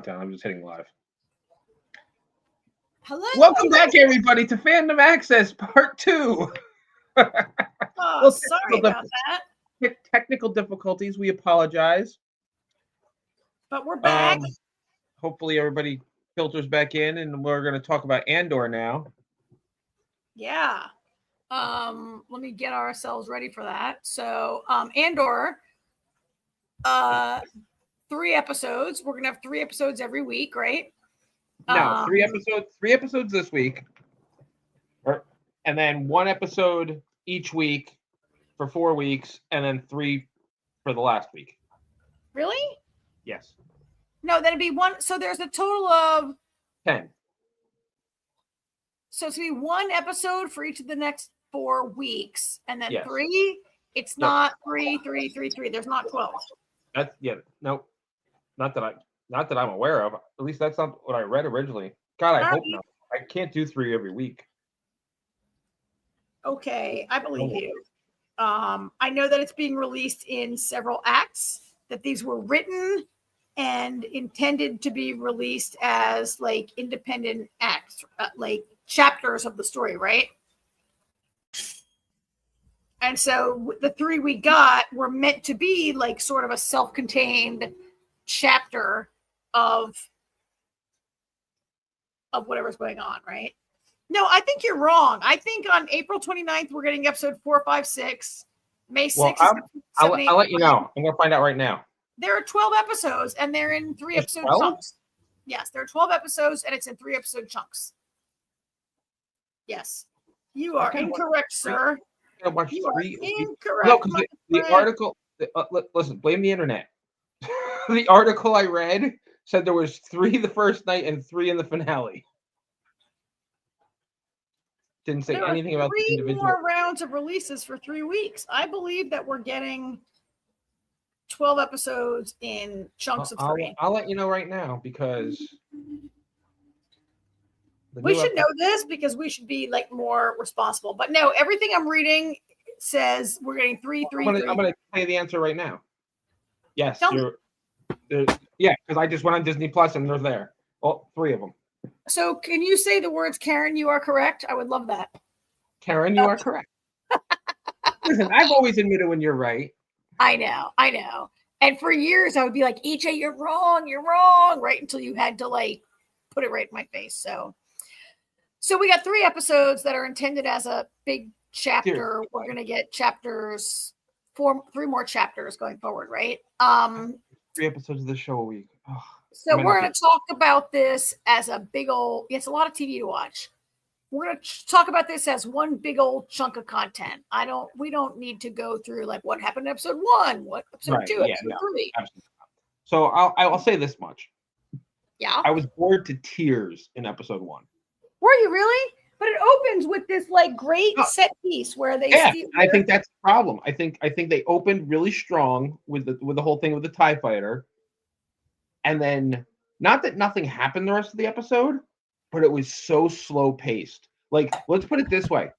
I'm just hitting live. Hello. Welcome back, everybody, to Fandom Access Part 2. Oh, sorry about that. Technical difficulties. We apologize. But we're back. Hopefully, everybody filters back in, and we're going to talk about Andor now. Yeah. Let me get ourselves ready for that. So, Andor, 3 episodes. We're going to have 3 episodes every week, right? No, 3 episodes. 3 episodes this week, and then 1 episode each week for 4 weeks, and then 3 for the last week. Really? Yes. No, that'd be 1. So there's a total of 10. So it's going to be 1 episode for each of the next 4 weeks, and then Yes. 3. It's not 3, 3, 3, 3. There's not 12. That's no, not that I'm aware of. At least that's not what I read originally. God, I hope not. I can't do 3 every week. Okay, I believe you. I know that it's being released in several acts, that these were written and intended to be released as like independent acts, like chapters of the story, right? And so the 3 we got were meant to be like sort of a self-contained chapter of whatever's going on, right? No, I think you're wrong. I think on April 29th, we're getting episode 4, 5, 6. May 6th I'll let you know. I'm going to find out right now. There are 12 episodes, and they're in 3 episode chunks. Yes, there are 12 episodes, and it's in 3 episode chunks. Yes. You are incorrect, sir. You are incorrect. No, because the article, listen, blame the internet. The article I read said there was 3 the first night and 3 in the finale. Didn't say anything about the individual. 3 more rounds of releases for 3 weeks. I believe that we're getting 12 episodes in chunks of 3. I'll let you know right now because we should know this because we should be like more responsible. But no, everything I'm reading says we're getting 3, 3, 3. I'm going to tell you the answer right now. Yes, yeah, because I just went on Disney Plus and they're there. Well, 3 of them. So can you say the words, Karen, you are correct? I would love that. Karen, you are correct. Listen, I've always admitted when you're right. I know. And for years, I would be like, EJ, you're wrong, right? Until you had to like put it right in my face. So we got 3 episodes that are intended as a big chapter. Here. We're going to get chapters, 3 more chapters going forward, right? 3 episodes of the show a week. Oh, so we're going to talk about this as a big old, it's a lot of TV to watch. We're going to talk about this as one big old chunk of content. We don't need to go through like what happened in episode 1, what episode 2, episode 3. Absolutely. So I'll say this much. Yeah. I was bored to tears in episode 1. Were you really? But it opens with this like great set piece where they I think that's the problem. I think they opened really strong with the whole thing with the TIE fighter. And then not that nothing happened the rest of the episode, but it was so slow paced. Like, let's put it this way.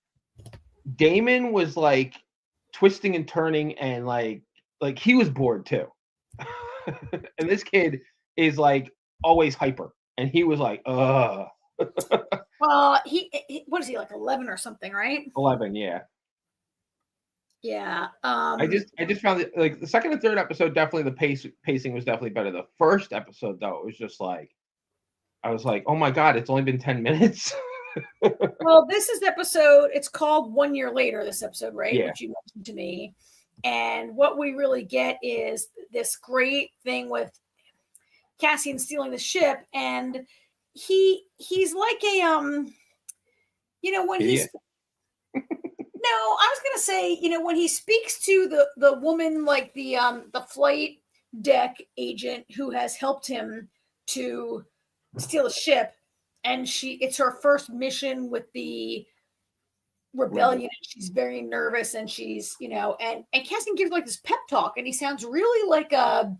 Damon was like twisting and turning and like he was bored too. And this kid is like always hyper. And he was like, ugh. Well, he what is he, like 11 or something, right? 11, yeah. Yeah. I just found it like the second and third episode, definitely the pacing was definitely better. The first episode, though, it was just like I was like, oh my God, it's only been 10 minutes. Well, this is episode, it's called 1 Year Later, this episode, right? Yeah. Which you mentioned to me. And what we really get is this great thing with Cassian stealing the ship, and he's like a when he's no, I was gonna say, when he speaks to the woman, like the flight deck agent who has helped him to steal a ship, and it's her first mission with the rebellion, and she's very nervous, and she's and Cassian gives like this pep talk, and he sounds really like a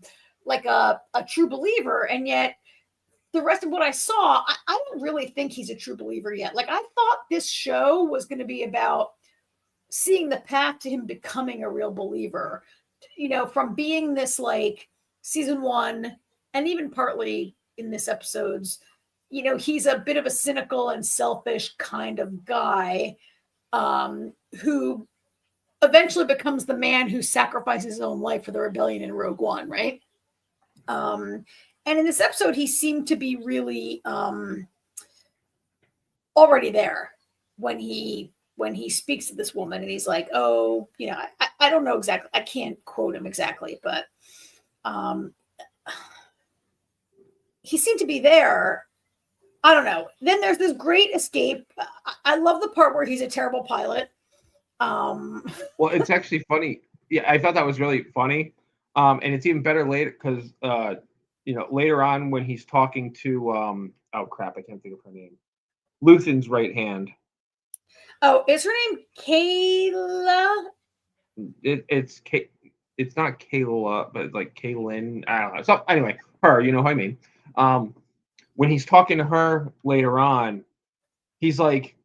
true believer, and yet the rest of what I saw, I don't really think he's a true believer yet. Like, I thought this show was going to be about seeing the path to him becoming a real believer, from being this like season 1 and even partly in this episode's, he's a bit of a cynical and selfish kind of guy who eventually becomes the man who sacrifices his own life for the rebellion in Rogue One, right? And in this episode, he seemed to be really already there when he speaks to this woman, and he's like, oh, I don't know exactly. I can't quote him exactly, but he seemed to be there. I don't know. Then there's this great escape. I love the part where he's a terrible pilot. Well, it's actually funny. Yeah, I thought that was really funny. And it's even better later because, later on when he's talking to, oh crap, I can't think of her name. Luthen's right hand. Oh, is her name Kayla? It's not Kayla, but like Kaylin. I don't know. So anyway, her, you know who I mean. When he's talking to her later on, he's like,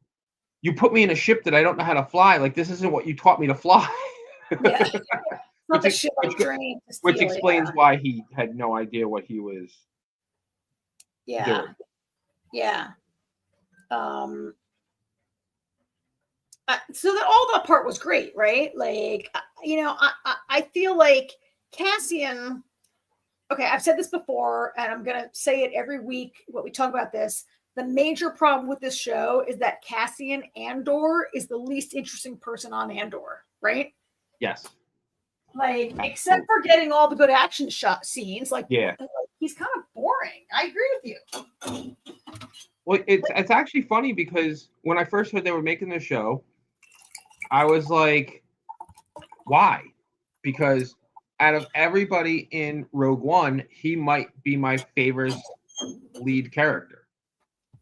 "You put me in a ship that I don't know how to fly. Like this isn't what you taught me to fly." Yeah. Which explains why he had no idea what he was doing. Yeah. So that all that part was great, right? Like, I feel like Cassian. Okay, I've said this before, and I'm gonna say it every week when we talk about this. The major problem with this show is that Cassian Andor is the least interesting person on Andor, right? Yes. Like, except for getting all the good action shot scenes, he's kind of boring. I agree with you. Well, it's actually funny because when I first heard they were making the show, I was like, why? Because out of everybody in Rogue One, he might be my favorite lead character.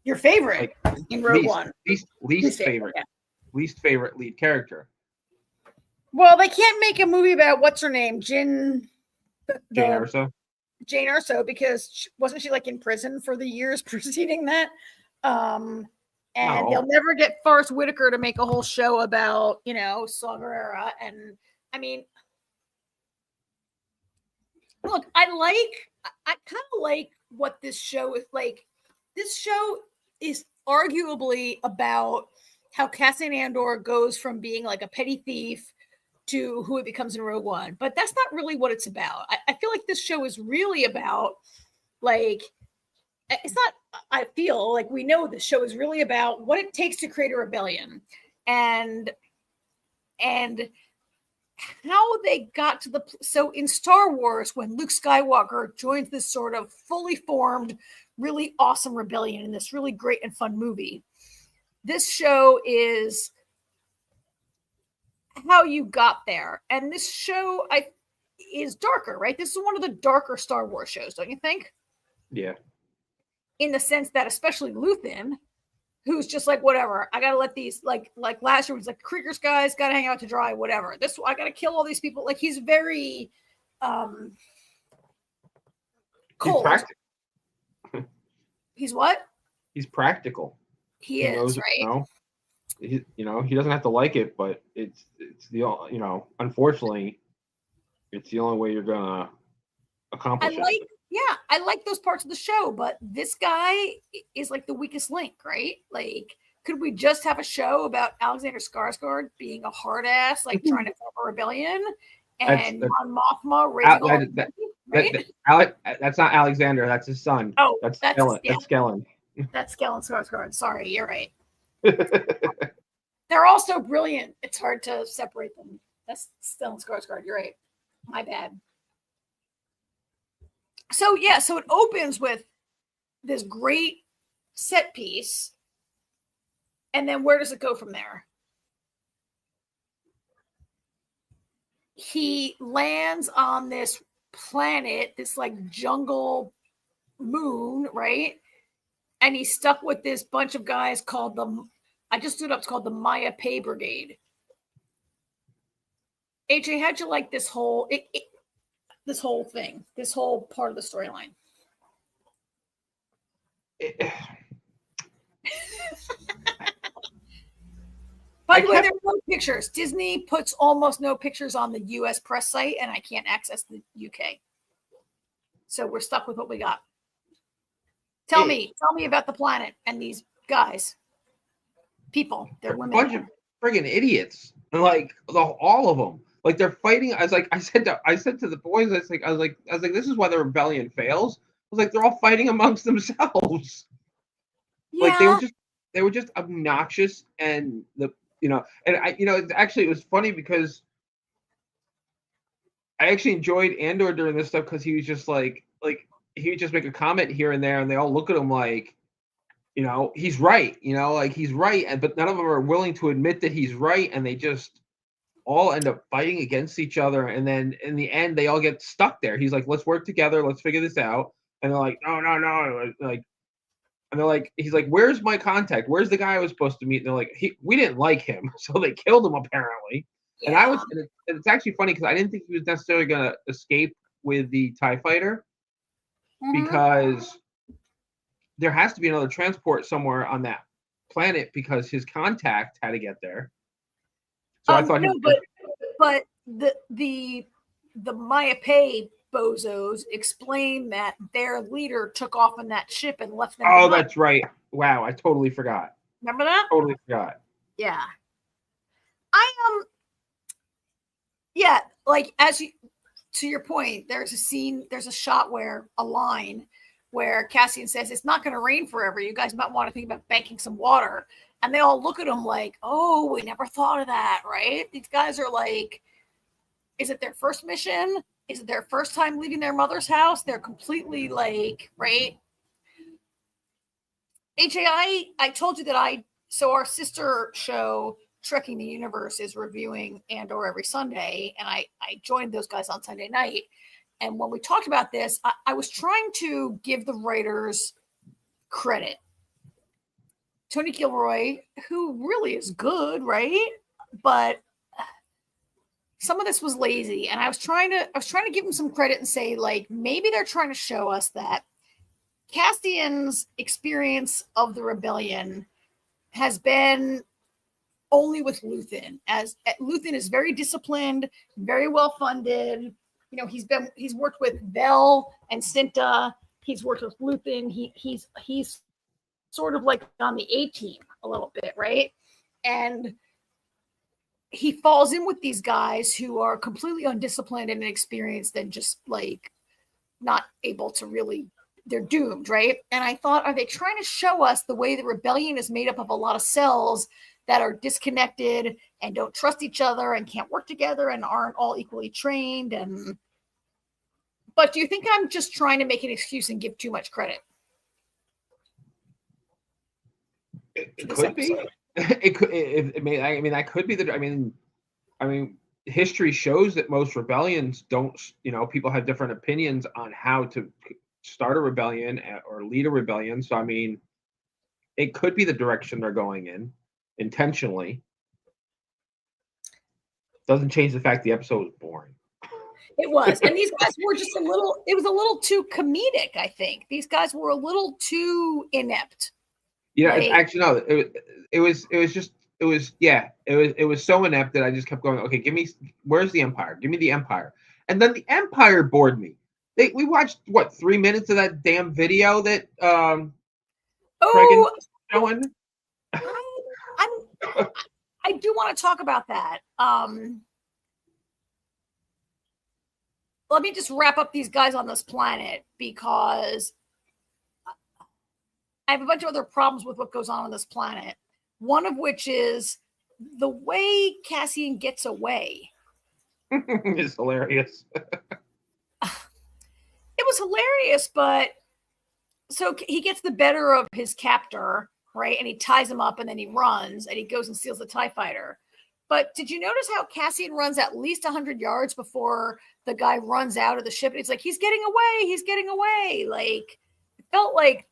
Your favorite in Rogue One? Least favorite. Yeah. Least favorite lead character. Well, they can't make a movie about what's her name, Jyn Erso. Jyn Erso, because wasn't she like in prison for the years preceding that? And they'll never get Forrest Whitaker to make a whole show about, Saw Gerrera. And I mean, look, I kind of like what this show is like. This show is arguably about how Cassian Andor goes from being like a petty thief to who it becomes in Rogue One. But that's not really what it's about. I feel like this show is really about, like, it's not, I feel like we know this show is really about what it takes to create a rebellion and how they got to so in Star Wars, when Luke Skywalker joins this sort of fully formed, really awesome rebellion in this really great and fun movie, this show is how you got there. And this show is darker, right? This is one of the darker Star Wars shows, don't you think? Yeah. In the sense that, especially Luthen, who's just like, whatever, I gotta let these, like last year was like, Krieger's guys gotta hang out to dry, whatever. I gotta kill all these people. Like, he's very cold. He's practical. He's what? He's practical. He is, right? He doesn't have to like it, but it's the, unfortunately, it's the only way you're gonna accomplish it. Yeah, I like those parts of the show, but this guy is like the weakest link, right? Like, could we just have a show about Alexander Skarsgård being a hard ass, like trying to form a rebellion, and Mon Mothma raising that's not Alexander, that's his son. Oh, that's Skellen. Yeah. That's Skellen. That's Skellen Skarsgård. Sorry, you're right. They're all so brilliant. It's hard to separate them. That's Stellan Skarsgård. You're right. My bad. So it opens with this great set piece, and then where does it go from there? He lands on this planet, this like jungle moon, right? And he's stuck with this bunch of guys called it's called the Maya Pay Brigade. AJ, how'd you like this whole this whole thing, this whole part of the storyline? By the way, there are no pictures. Disney puts almost no pictures on the US press site, and I can't access the UK. So we're stuck with what we got. Tell me about the planet and these guys. People, they're a women. bunch of friggin' idiots, and like all of them, like they're fighting. I said to the boys, I was like, this is why the rebellion fails. I was like, they're all fighting amongst themselves. Yeah. Like they were just obnoxious, and it was funny because I actually enjoyed Andor during this stuff because he was just like he would just make a comment here and there, and they all look at him like, he's right, like he's right, but none of them are willing to admit that he's right, and they just all end up fighting against each other, and then in the end they all get stuck there. He's like, let's work together, let's figure this out, and they're like, no, like, and they're like, he's like, where's my contact? Where's the guy I was supposed to meet? And they're like, we didn't like him, so they killed him apparently. Yeah. And it's actually funny because I didn't think he was necessarily going to escape with the TIE fighter, because there has to be another transport somewhere on that planet because his contact had to get there. So I thought, but the Maya Pei bozos explain that their leader took off on that ship and left them. Oh, that's right. Wow, I totally forgot. Remember that? Totally forgot. Yeah. Yeah, like to your point, there's a shot where a line where Cassian says it's not going to rain forever. You guys might want to think about banking some water. And they all look at him like, oh, we never thought of that, right? These guys are like, is it their first mission? Is it their first time leaving their mother's house? They're completely like, right? AJ, I told you that so our sister show, Trekking the Universe, is reviewing Andor every Sunday, and I joined those guys on Sunday night. And when we talked about this, I was trying to give the writers credit. Tony Gilroy, who really is good, right? But some of this was lazy, and I was trying to give him some credit and say, like, maybe they're trying to show us that Castian's experience of the rebellion has been only with Luthen, as Luthen is very disciplined, very well funded. He's worked with Bell and Cinta. He's worked with Luthen. He's sort of like on the A team a little bit, right? And he falls in with these guys who are completely undisciplined and inexperienced and just like not able to really, they're doomed, right? And I thought, are they trying to show us the way the rebellion is made up of a lot of cells that are disconnected and don't trust each other and can't work together and aren't all equally trained? But do you think I'm just trying to make an excuse and give too much credit? It could be. It could. That could be I mean, history shows that most rebellions don't. People have different opinions on how to start a rebellion or lead a rebellion. So I mean, it could be the direction they're going in intentionally. Doesn't change the fact the episode was boring. It was, and these guys were just it was a little too comedic, I think. These guys were a little too inept. Actually no, it was so inept that I just kept going, okay, where's the Empire? Give me the Empire. And then the Empire bored me. We watched 3 minutes of that damn video that Craig showing. I do want to talk about that. Let me just wrap up these guys on this planet, because I have a bunch of other problems with what goes on this planet. One of which is the way Cassian gets away. It's hilarious. It was hilarious, but so he gets the better of his captor, right? And he ties him up, and then he runs, and he goes and steals the TIE fighter. But did you notice how Cassian runs at least 100 yards before the guy runs out of the ship? And it's like, he's getting away. Like, it felt like,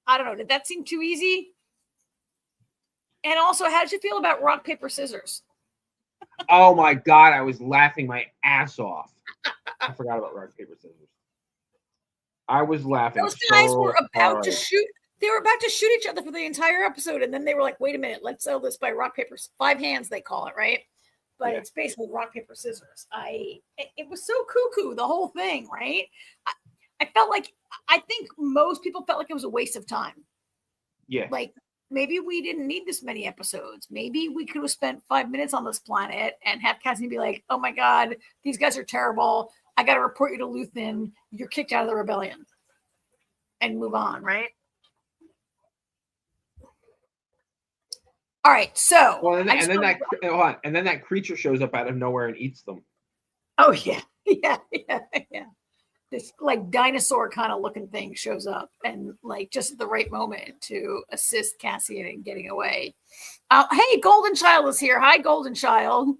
I don't know, did that seem too easy? And also, how did you feel about rock, paper, scissors? Oh my God, I was laughing my ass off. I forgot about rock, paper, scissors. I was laughing. Those guys were about to shoot. They were about to shoot each other for the entire episode, and then they were like, wait a minute, let's settle this by rock, paper, 5 hands, they call it, right? But It's basically rock, paper, scissors. It was so cuckoo, the whole thing, right? I felt like I think most people felt like it was a waste of time. Yeah. Like, maybe we didn't need this many episodes. Maybe we could have spent 5 minutes on this planet and have Cassian be like, oh my God, these guys are terrible. I got to report you to Luthen. You're kicked out of the rebellion. And move on, right? All right, so. Well, and then that creature shows up out of nowhere and eats them. Oh, yeah. Yeah. This like dinosaur kind of looking thing shows up and like just at the right moment to assist Cassian in getting away. Hey, Golden Child is here. Hi, Golden Child.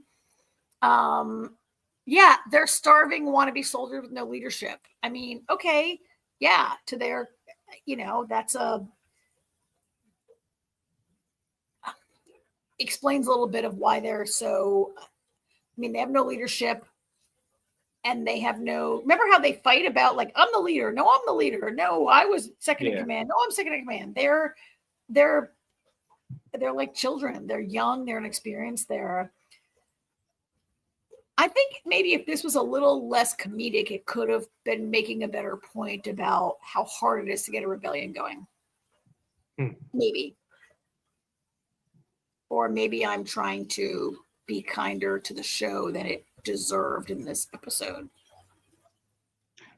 Yeah, they're starving wannabe soldiers with no leadership. I mean, okay, yeah, to their, that's explains a little bit of why they're so. I mean, they have no leadership. And they have no, remember how they fight about like, I'm the leader. No, I'm the leader. No, I was second in command. No, I'm second in command. They're like children. They're young. They're inexperienced. I think maybe if this was a little less comedic, it could have been making a better point about how hard it is to get a rebellion going. Maybe. Or maybe I'm trying to be kinder to the show than it deserved in this episode.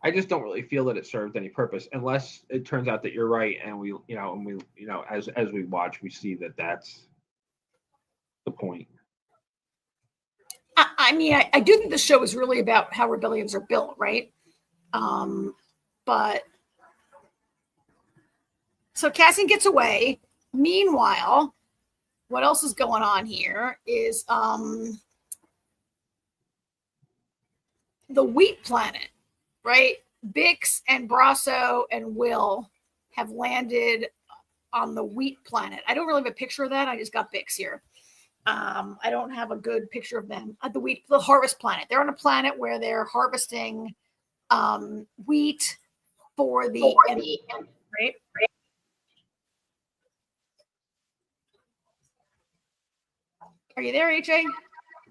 I just don't really feel that it served any purpose unless it turns out that you're right, and we as we watch, we see that that's the point. I mean, I do think the show is really about how rebellions are built, right? But so Cassian gets away. Meanwhile, what else is going on here is the wheat planet, right? Bix and Brasso and Will have landed on the wheat planet. I don't really have a picture of that. I just got Bix here. I don't have a good picture of them at the harvest planet. They're on a planet where they're harvesting wheat for the enemy, right? Are you there, AJ?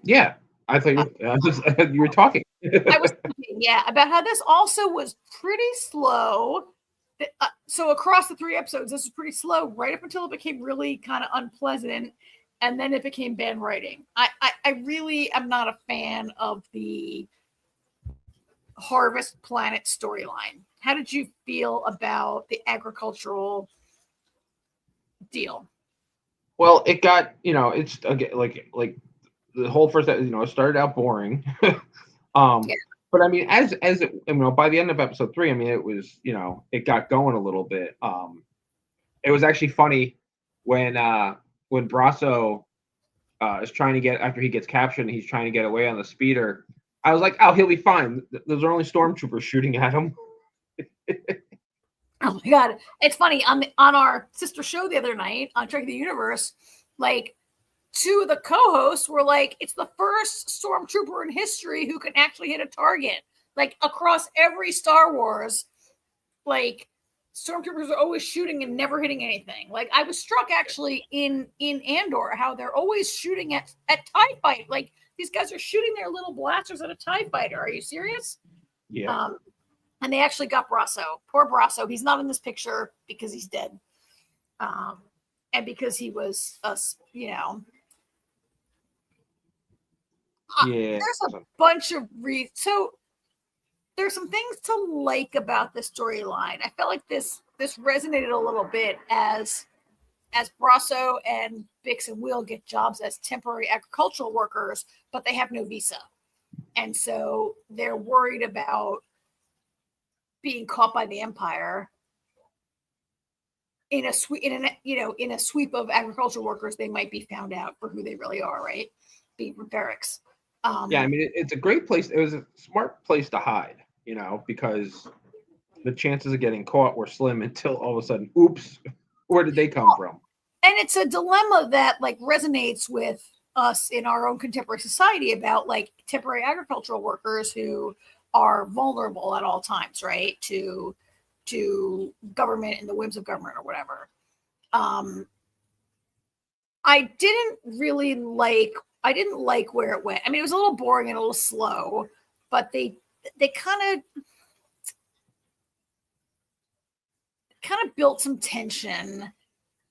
Yeah, I thought you were talking. I was thinking, about how this also was pretty slow. So across the 3 episodes, this was pretty slow right up until it became really kind of unpleasant. And then it became bad writing. I really am not a fan of the Harvest Planet storyline. How did you feel about the agricultural deal? Well, it got, it's like the whole first, it started out boring. But I mean, as it, by the end of episode 3, I mean, it was, it got going a little bit. It was actually funny when Brasso is trying to get, after he gets captured and he's trying to get away on the speeder. I was like, oh, he'll be fine. Those are only stormtroopers shooting at him. Oh my God. It's funny on our sister show the other night on Trek of the Universe, like 2 of the co-hosts were like, it's the first stormtrooper in history who can actually hit a target. Like across every Star Wars, like stormtroopers are always shooting and never hitting anything. Like I was struck actually in Andor how they're always shooting at TIE fight. Like these guys are shooting their little blasters at a TIE fighter. Are you serious? Yeah. And they actually got Brasso. Poor Brasso. He's not in this picture because he's dead. And because he was yeah. There's a bunch of so there's some things to like about the storyline. I felt like this resonated a little bit as Brasso and Bix and Will get jobs as temporary agricultural workers, but they have no visa. And so they're worried about being caught by the Empire. In a sweep of agricultural workers, they might be found out for who they really are, right? Being from barracks. Yeah, I mean, it's a great place. It was a smart place to hide, because the chances of getting caught were slim until all of a sudden, oops, where did they come from? And it's a dilemma that like resonates with us in our own contemporary society about like temporary agricultural workers who are vulnerable at all times, right? To government and the whims of government or whatever. I didn't like where it went. I mean, it was a little boring and a little slow, but they kind of, kind of built some tension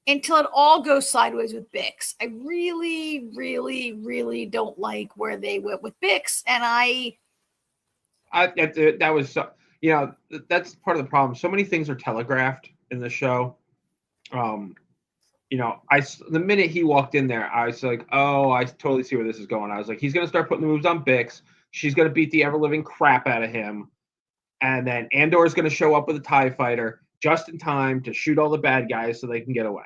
until it all goes sideways with Bix. I really, really, really don't like where they went with Bix, and that was so, that's part of the problem. So many things are telegraphed in the show. The minute he walked in there, I was like, oh, I totally see where this is going. I was like, he's gonna start putting the moves on Bix. She's gonna beat the ever living crap out of him, and then Andor is gonna show up with a TIE fighter just in time to shoot all the bad guys so they can get away.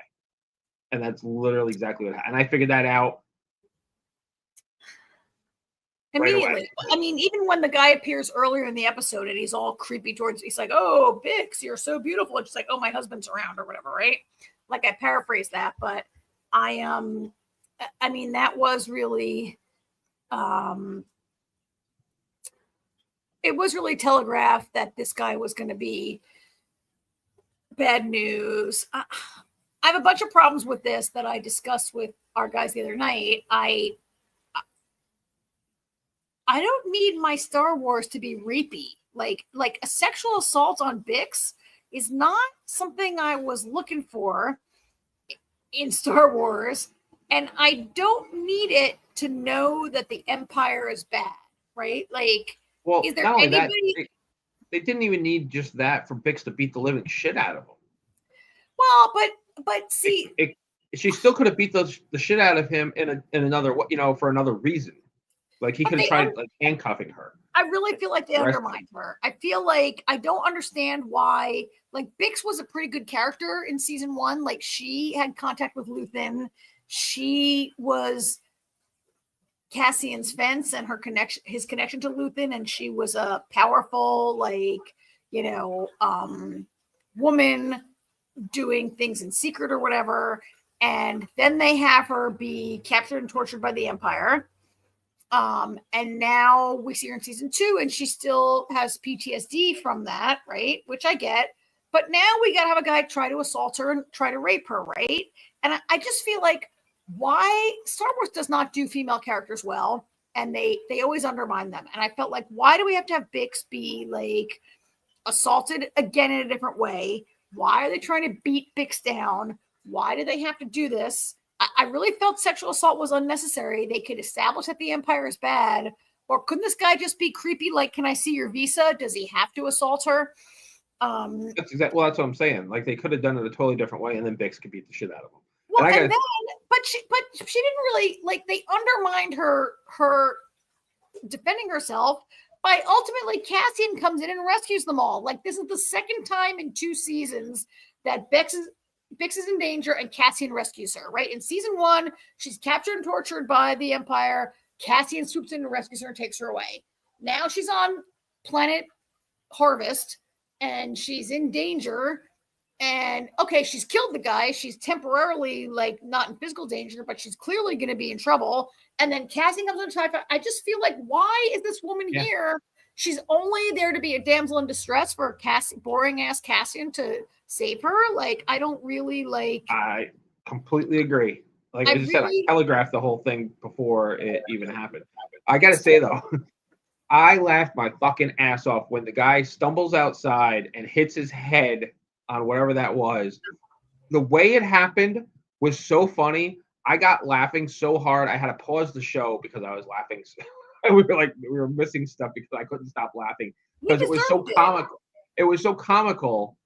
And that's literally exactly what happened. And I figured that out immediately. Right I mean, even when the guy appears earlier in the episode and he's all creepy towards, he's like, "Oh, Bix, you're so beautiful." And she's like, "Oh, my husband's around," or whatever, right? Like I paraphrase that, but I mean, that was really, it was really telegraphed that this guy was going to be bad news. I have a bunch of problems with this that I discussed with our guys the other night. I don't need my Star Wars to be rapey. Like a sexual assault on Bix is not something I was looking for in Star Wars. And I don't need it to know that the Empire is bad, right? Like, well, is there not only anybody? that, they didn't even need just that for Bix to beat the living shit out of him. Well, but see, she still could have beat the shit out of him in another, for another reason. Like he could have tried like handcuffing her. I really feel like they undermined her. I feel like I don't understand why. Like Bix was a pretty good character in season 1. Like she had contact with Luthen. She was Cassian's fence and his connection to Luthen, and she was a powerful, woman doing things in secret or whatever. And then they have her be captured and tortured by the Empire. And now we see her in season 2 and she still has PTSD from that, right? Which I get. But now we got to have a guy try to assault her and try to rape her, right? And I just feel like why Star Wars does not do female characters well, and they always undermine them. And I felt like, why do we have to have Bix be like assaulted again in a different way? Why are they trying to beat Bix down? Why do they have to do this? I really felt sexual assault was unnecessary. They could establish that the Empire is bad. Or couldn't this guy just be creepy? Like, can I see your visa? Does he have to assault her? That's what I'm saying. Like they could have done it a totally different way, and then Bix could beat the shit out of him. Well, but she didn't really, like, they undermined her defending herself by ultimately Cassian comes in and rescues them all. Like, this is the second time in 2 seasons that Bix is in danger and Cassian rescues her, right? In season 1, she's captured and tortured by the Empire. Cassian swoops in and rescues her and takes her away. Now she's on planet Harvest and she's in danger. And okay, she's killed the guy. She's temporarily like not in physical danger, but she's clearly going to be in trouble. And then Cassian comes on the TIE fighter. I just feel like, why is this woman here? She's only there to be a damsel in distress for boring ass Cassian to save her. Like, I don't really like. I completely agree. Like I said, I telegraphed the whole thing before it even happened. I got to say though, I laughed my fucking ass off when the guy stumbles outside and hits his head on whatever that was. The way it happened was so funny. I got laughing so hard I had to pause the show because I was laughing. we were missing stuff because I couldn't stop laughing because it was so comical. It was so comical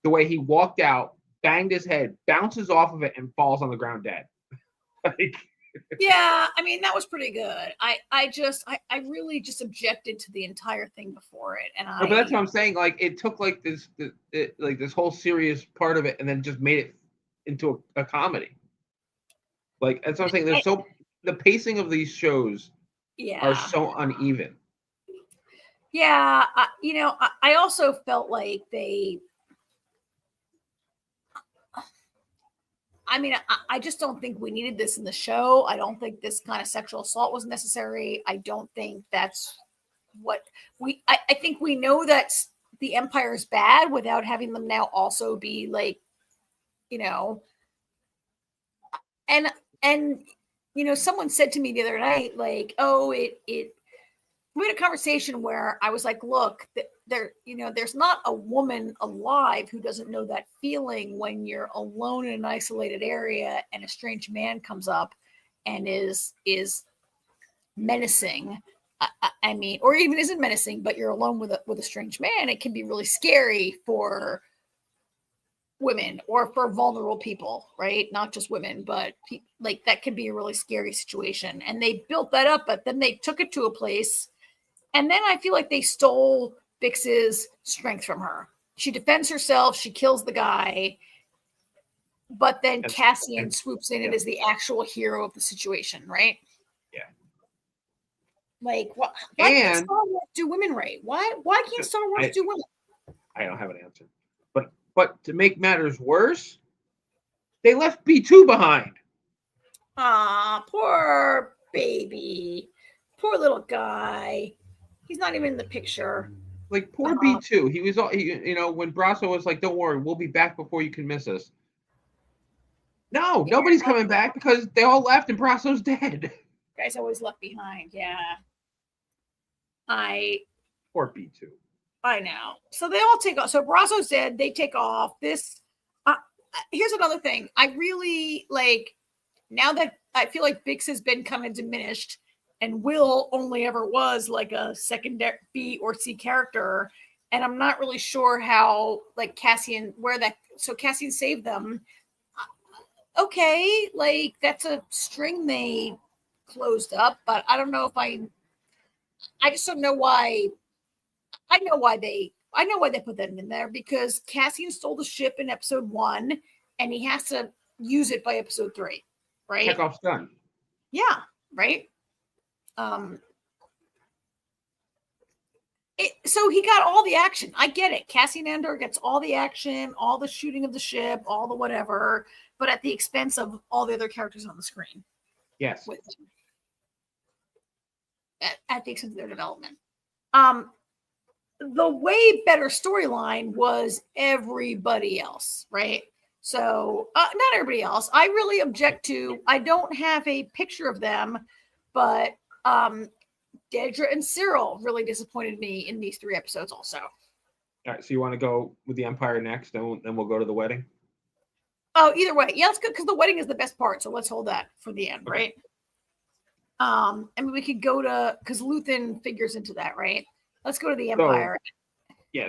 the way he walked out, banged his head, bounces off of it, and falls on the ground dead. Yeah, I mean, that was pretty good. I really just objected to the entire thing before it, and but that's what I'm saying. Like, it took like this whole serious part of it, and then just made it into a comedy. Like that's what I'm saying. The pacing of these shows are so uneven. Yeah, I also felt like they. I mean, I just don't think we needed this in the show. I don't think this kind of sexual assault was necessary. I don't think that's what I think we know that the Empire is bad without having them now also be like, and someone said to me the other night, like, oh, we had a conversation where I was like, look, there's not a woman alive who doesn't know that feeling when you're alone in an isolated area and a strange man comes up and is menacing. I mean, or even isn't menacing, but you're alone with a strange man. It can be really scary for women or for vulnerable people, right? Not just women, but like that can be a really scary situation. And they built that up, but then they took it to a place. And then I feel like they stole Bix's strength from her. She defends herself. She kills the guy. But then Cassian swoops in and is the actual hero of the situation, right? Yeah. Like, why can't Star Wars do women right? Why can't Star Wars do women? I don't have an answer. But to make matters worse, they left B2 behind. Ah, poor baby. Poor little guy. He's not even in the picture. Like, poor B2. He was, when Brasso was like, don't worry, we'll be back before you can miss us. No, nobody's coming back because they all left and Brasso's dead. Guy's always left behind. Yeah. Poor B2. I know. So they all take off. So Brasso's dead. They take off. This. Here's another thing. I really like, now that I feel like Bix has been kind of diminished and Will only ever was like a secondary B or C character. And I'm not really sure how, like, Cassian saved them. Okay. Like, that's a string they closed up, but I don't know if I just don't know why. I know why they put that in there, because Cassian stole the ship in episode 1 and he has to use it by episode 3, right? Chekhov's gun. Yeah, right. So he got all the action. I get it. Cassian Andor gets all the action, all the shooting of the ship, all the whatever, but at the expense of all the other characters on the screen. Yes. At the expense of their development. The way better storyline was everybody else, right? So not everybody else. I really object to, I don't have a picture of them, but Dedra and Cyril really disappointed me in these 3 episodes also. All right, so you want to go with the Empire next, then we'll go to the wedding? Oh, either way. Yeah, let's go, because the wedding is the best part, so let's hold that for the end, right? I mean, we could go to, because Luthen figures into that, right? Let's go to the Empire.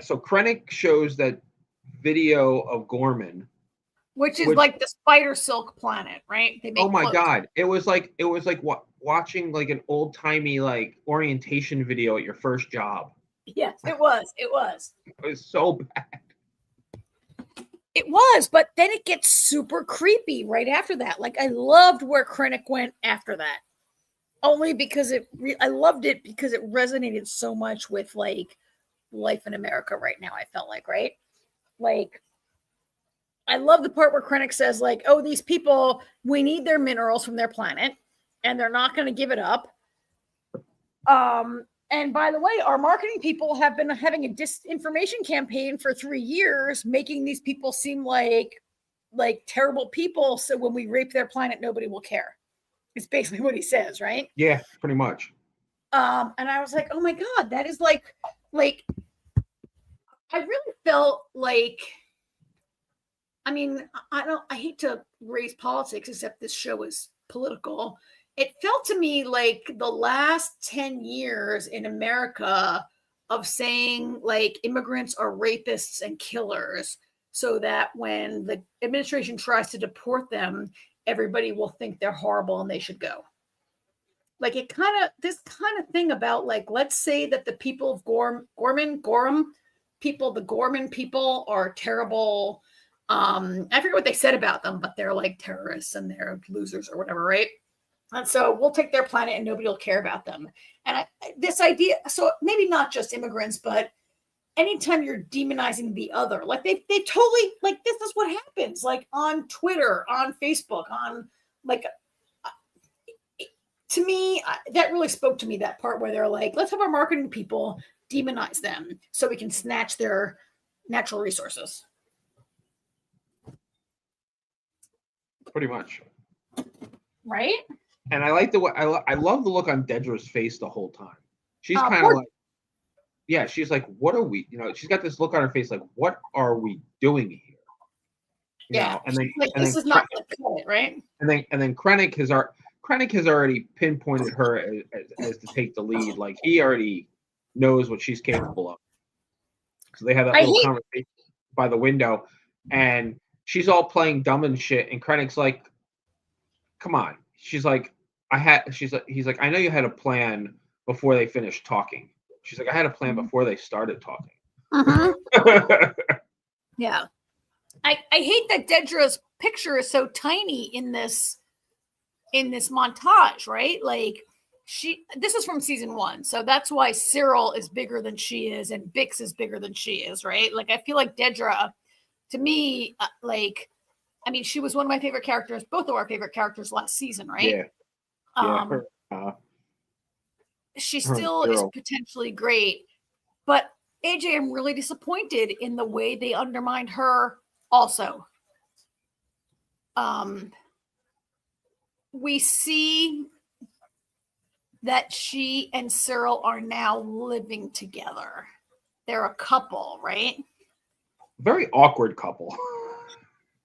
So Krennic shows that video of Gorman, which is like the spider silk planet, right? They make oh my god, it was like watching like an old timey like orientation video at your first job. Yes, it was. It was so bad. It was, but then it gets super creepy right after that. Like, I loved where Krennic went after that. Only because I loved it because it resonated so much with like life in America right now. I felt like, right? Like, I love the part where Krennic says like, oh, these people, we need their minerals from their planet and they're not going to give it up. And by the way, our marketing people have been having a disinformation campaign for 3 years, making these people seem like terrible people. So when we rape their planet, nobody will care. It's basically what he says, right? Yeah, pretty much. And I was like, oh my God, that is like, I really felt like, I mean, I hate to raise politics, except this show is political. It felt to me like the last 10 years in America of saying like immigrants are rapists and killers, so that when the administration tries to deport them, everybody will think they're horrible and they should go. Like, this kind of thing about like, let's say that the people of Gorman people, the Gorman people are terrible. I forget what they said about them, but they're like terrorists and they're losers or whatever, right? And so we'll take their planet and nobody will care about them. And this idea, so maybe not just immigrants, but anytime you're demonizing the other, like they totally, like, this is what happens, like on Twitter, on Facebook, on like, to me, that really spoke to me, that part where they're like, let's have our marketing people demonize them so we can snatch their natural resources. Pretty much. Right? And I like the way, I love the look on Dedra's face the whole time. She's kind of like, she's like, what are we? She's got this look on her face, like, what are we doing here? And then like, this is not the cut, right? And then Krennic has already pinpointed her as to take the lead. Like, he already knows what she's capable of. So they have that little conversation by the window, and she's all playing dumb and shit. And Krennic's like, "Come on." She's like, he's like, "I know you had a plan before they finished talking." She's like, "I had a plan before they started talking." Yeah. I hate that Dedra's picture is so tiny in this montage, right? Like, this is from season 1, so that's why Cyril is bigger than she is and Bix is bigger than she is, right? Like, I feel like Dedra, to me, like, I mean, she was one of my favorite characters, both of our favorite characters last season, right? She still is potentially great, but AJ, I'm really disappointed in the way they undermined her also. We see that she and Cyril are now living together. They're a couple, right? Very awkward couple.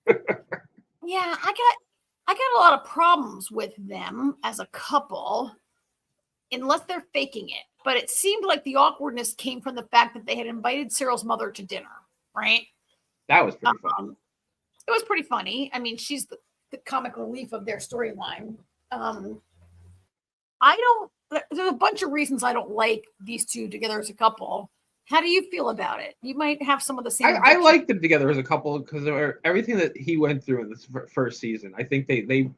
Yeah, I got a lot of problems with them as a couple, unless they're faking it. But it seemed like the awkwardness came from the fact that they had invited Cyril's mother to dinner, right? That was pretty funny. It was pretty funny. I mean, she's the comic relief of their storyline. There's a bunch of reasons I don't like these two together as a couple. How do you feel about it? You might have some of the same. I like them together as a couple because of everything that he went through in this first season. I think they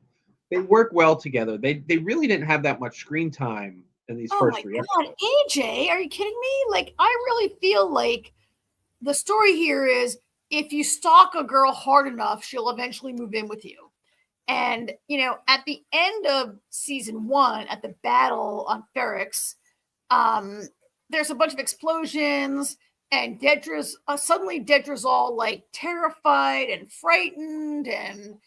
work well together. They really didn't have that much screen time in these first 3 episodes. AJ, are you kidding me? Like, I really feel like the story here is, if you stalk a girl hard enough, she'll eventually move in with you. And, at the end of season 1, at the battle on Ferrix, there's a bunch of explosions, and suddenly Dedra's all like terrified and frightened, and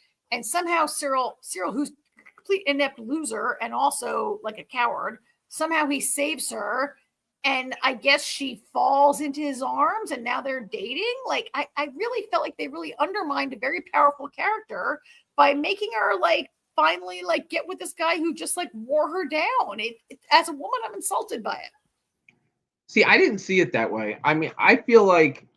somehow Cyril, who's a complete inept loser and also like a coward, somehow he saves her. And I guess she falls into his arms, and now they're dating. Like, I really felt like they really undermined a very powerful character by making her like finally like get with this guy who just like wore her down. As a woman, I'm insulted by it. See, I didn't see it that way. I mean, I feel like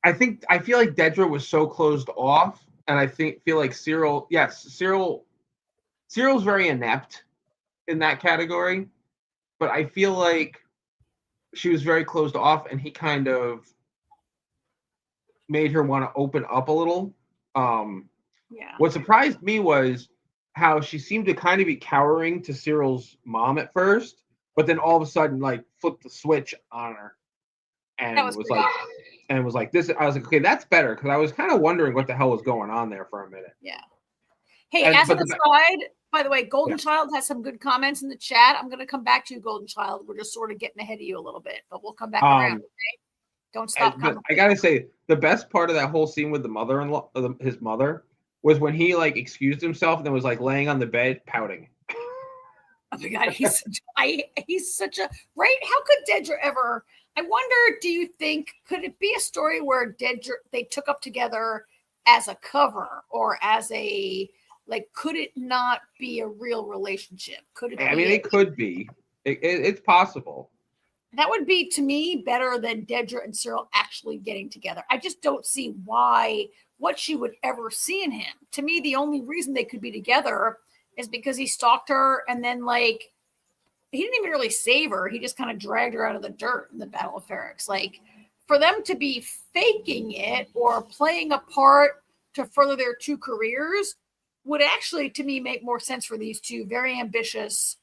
Dedra was so closed off, and I feel like Cyril's very inept in that category. But I feel like she was very closed off, and he kind of made her want to open up a little. What surprised me was how she seemed to kind of be cowering to Cyril's mom at first, but then all of a sudden, like, flipped the switch on her, and was like this. I was like, okay, that's better, because I was kind of wondering what the hell was going on there for a minute. Yeah. Hey, as an aside, by the way, Golden Child has some good comments in the chat. I'm going to come back to you, Golden Child. We're just sort of getting ahead of you a little bit, but we'll come back around. Okay? Don't stop commenting. I gotta say, the best part of that whole scene with the mother-in-law, his mother, was when he like excused himself and then was like laying on the bed pouting. Oh my God, he's such a right. How could Dedra ever? I wonder. Do you think could it be a story where Dedra they took up together as a cover or as a like? Could it not be a real relationship? Could it? I mean, it could be. It's possible. That would be, to me, better than Dedra and Cyril actually getting together. I just don't see what she would ever see in him. To me, the only reason they could be together is because he stalked her, and then, like, he didn't even really save her. He just kind of dragged her out of the dirt in the Battle of Ferrix. Like, for them to be faking it or playing a part to further their two careers would actually, to me, make more sense for these two very ambitious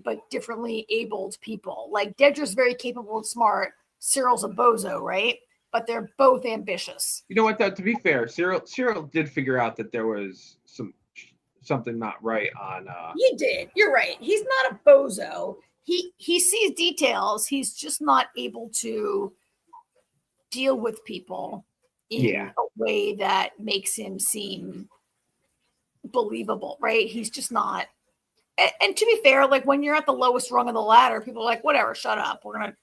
but differently abled people. Like, Dedra's very capable and smart. Cyril's a bozo, right? But they're both ambitious. You know what, though? To be fair, Cyril did figure out that there was something not right on. He did. You're right. He's not a bozo. He sees details. He's just not able to deal with people in a way that makes him seem believable, right? He's just not. and to be fair, like when you're at the lowest rung of the ladder, people are like, whatever, shut up. We're gonna,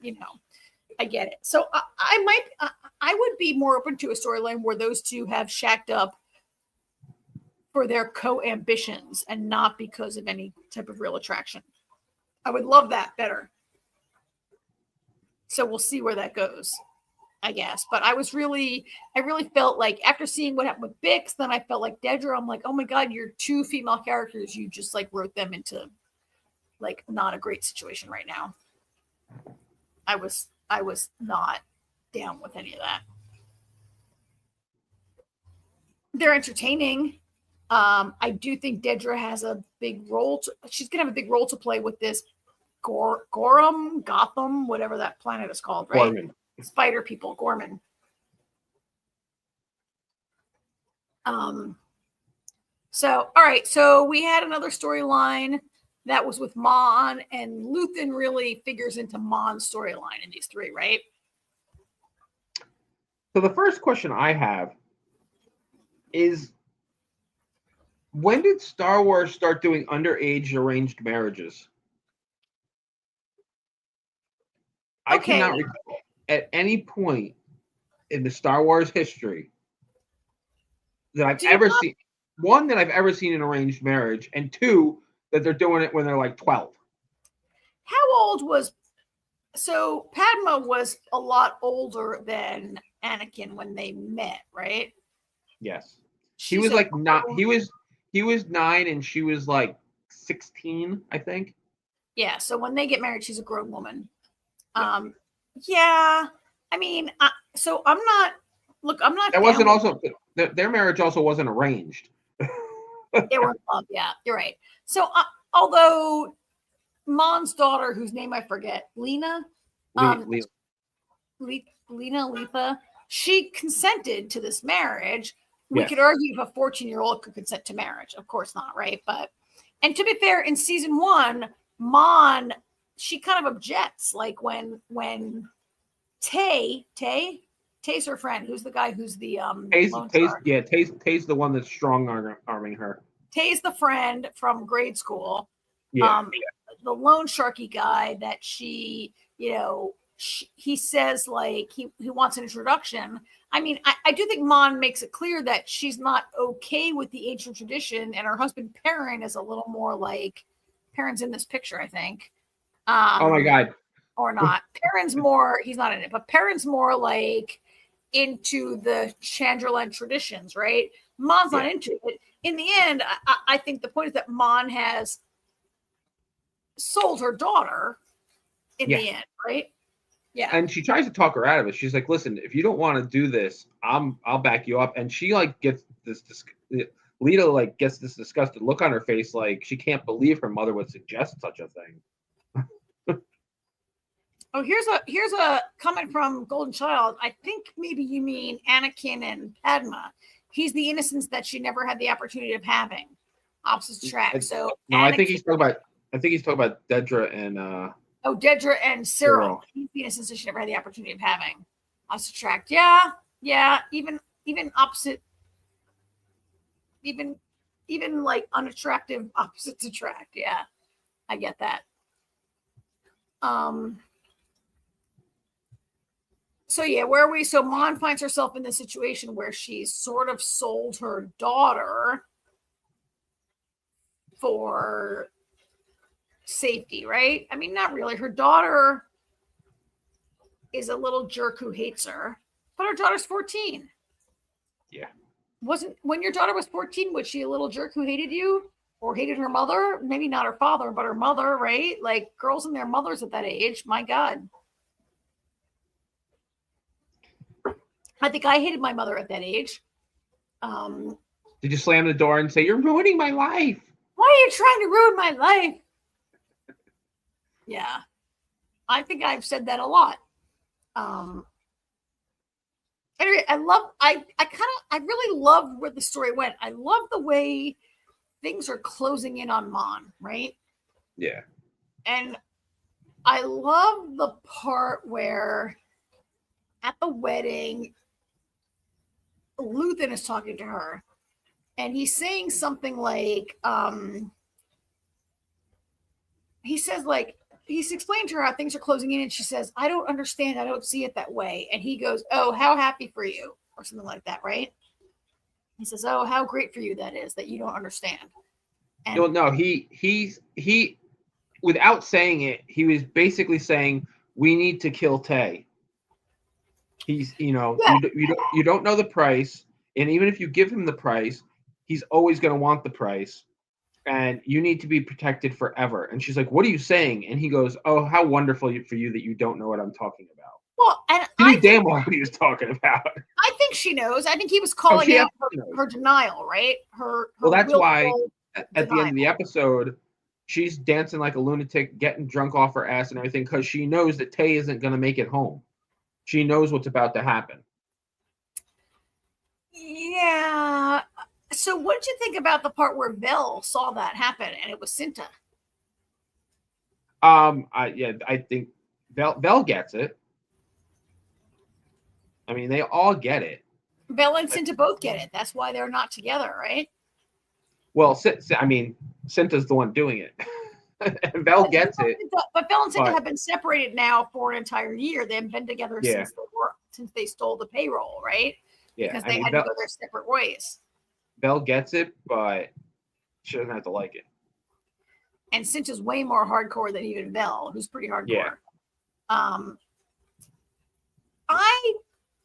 I get it. So I would be more open to a storyline where those two have shacked up for their co-ambitions and not because of any type of real attraction. I would love that better. So we'll see where that goes, I guess. But I really felt like after seeing what happened with Bix, then I felt like Dedra. I'm like, oh my God, you're two female characters. You just like wrote them into like not a great situation right now. I was not down with any of that. They're entertaining. I do think Dedra has a big role. She's gonna have a big role to play with this Gotham, whatever that planet is called, right? Gorman. Spider people, Gorman. So all right, so we had another storyline that was with Mon, and Luthen really figures into Mon's storyline in these three, right? So the first question I have is, when did Star Wars start doing underage arranged marriages? I cannot recall at any point in the Star Wars history that I've ever seen, one, that I've ever seen an arranged marriage, and two, that they're doing it when they're like 12. How old was, so Padma was a lot older than Anakin when they met, right? Yes. He was like not, he was 9 and she was like 16, I think. Yeah, so when they get married, she's a grown woman. Yeah, I mean, so I'm not. Look, I'm not. That wasn't also their marriage also wasn't arranged. They were in love. Yeah, you're right. So although Mon's daughter, whose name I forget, Letha, she consented to this marriage. We could argue if a 14-year-old could consent to marriage. Of course not, right? But, and to be fair, in season 1, Mon, she kind of objects, like when Tay's her friend, who's the guy who's the Tay's the one that's strong arming her. Tay's the friend from grade school. The loan sharky guy that she, he says like he wants an introduction. I mean, I do think Mon makes it clear that she's not okay with the ancient tradition, and her husband Perrin is a little more like, Perrin's in this picture, I think. Oh my God. Or not. Perrin's more, he's not in it, but Perrin's more like into the Chandlerland traditions, right? Mon's not into it. In the end, I think the point is that Mon has sold her daughter in the end, right? Yeah. And she tries to talk her out of it. She's like, listen, if you don't want to do this, I'll back you up. And she like gets this Lita like gets this disgusted look on her face, like she can't believe her mother would suggest such a thing. Oh, here's a comment from Golden Child. I think maybe you mean Anakin and Padma. He's the innocence that she never had the opportunity of having. Opposites attract. So no, Anakin, I think he's talking about Dedra and Dedra and Cyril. He's the innocence that she never had the opportunity of having. Opposites attract. Yeah. Even opposite, even like unattractive opposites attract. Yeah, I get that. So yeah, where are we? So Mon finds herself in this situation where she's sort of sold her daughter for safety, right? I mean, not really. Her daughter is a little jerk who hates her, but her daughter's 14. Yeah. When your daughter was 14, was she a little jerk who hated you or hated her mother? Maybe not her father, but her mother, right? Like girls and their mothers at that age, my God. I think I hated my mother at that age. Did you slam the door and say, "You're ruining my life"? Why are you trying to ruin my life? Yeah, I think I've said that a lot. Anyway, I really love where the story went. I love the way things are closing in on Mon, right? Yeah. And I love the part where at the wedding, Luthen is talking to her and he's saying something like, he says, like, he's explained to her how things are closing in, and she says, I don't understand. I don't see it that way. And he goes, oh, how happy for you, or something like that, right? He says, oh, how great for you that is that you don't understand. And No, he without saying it, he was basically saying we need to kill Tay. He's, yeah, you don't know the price, and even if you give him the price, he's always going to want the price, and you need to be protected forever. And she's like, what are you saying? And he goes, oh, how wonderful for you that you don't know what I'm talking about. well, and He knew damn well what he was talking about. I think she knows. I think he was calling out her denial, right? Well, that's why at the end of the episode, she's dancing like a lunatic, getting drunk off her ass and everything, because she knows that Tay isn't going to make it home. She knows what's about to happen. Yeah. So what did you think about the part where Vel saw that happen and it was Cinta? I think Vel gets it. I mean, they all get it. Vel and Cinta both get it. That's why they're not together, right? Well, I mean, Cinta's the one doing it. Vel gets it. But Vel and Cinta have been separated now for an entire year. They've been together since they stole the payroll, right? Yeah, because they had to go their separate ways. Vel gets it, but she doesn't have to like it. And Cinta's way more hardcore than even Vel, who's pretty hardcore. Yeah.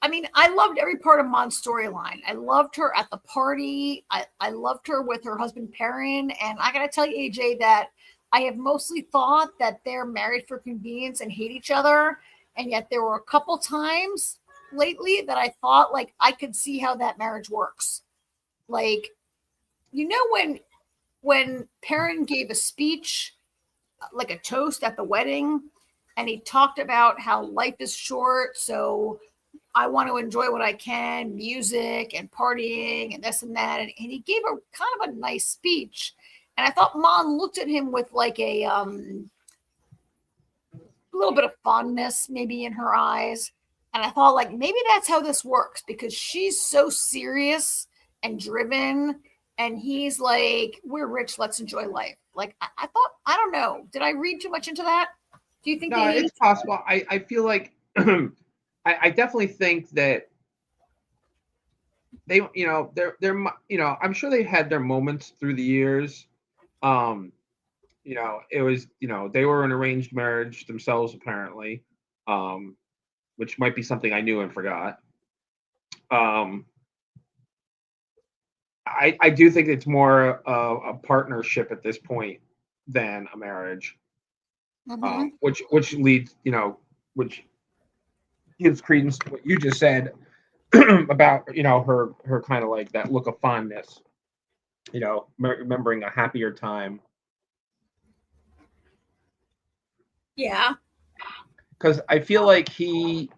I mean, I loved every part of Mon's storyline. I loved her at the party. I loved her with her husband Perrin. And I gotta tell you, AJ, that I have mostly thought that they're married for convenience and hate each other. And yet there were a couple times lately that I thought, like, I could see how that marriage works. Like, when Perrin gave a speech, like a toast at the wedding, and he talked about how life is short, so I want to enjoy what I can, music and partying and this and that. And he gave a kind of a nice speech. And I thought Mon looked at him with like a little bit of fondness maybe in her eyes. And I thought, like, maybe that's how this works, because she's so serious and driven. And he's like, we're rich, let's enjoy life. Like, I thought, I don't know. Did I read too much into that? Do you think? No, it's possible. I feel like I definitely think that they, they're, I'm sure they had their moments through the years. It was, they were an arranged marriage themselves, apparently, which might be something I knew and forgot. I do think it's more a partnership at this point than a marriage, which leads, which gives credence to what you just said about, her kind of like that look of fondness, remembering a happier time. Yeah. Because I feel like he,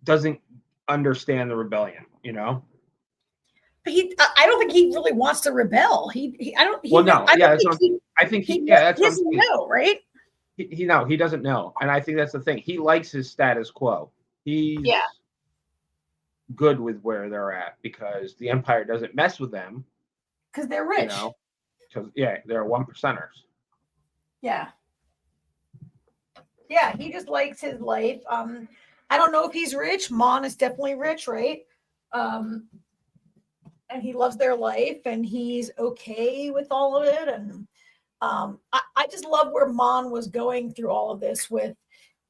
doesn't understand the rebellion, But I don't think he really wants to rebel. I don't. I think he doesn't know, right? He doesn't know, and I think that's the thing. He likes his status quo. He's good with where they're at because the Empire doesn't mess with them because they're rich. Because they're 1%ers. Yeah, he just likes his life. I don't know if he's rich. Mon is definitely rich, right? And he loves their life, and he's okay with all of it. And I just love where Mon was going through all of this with,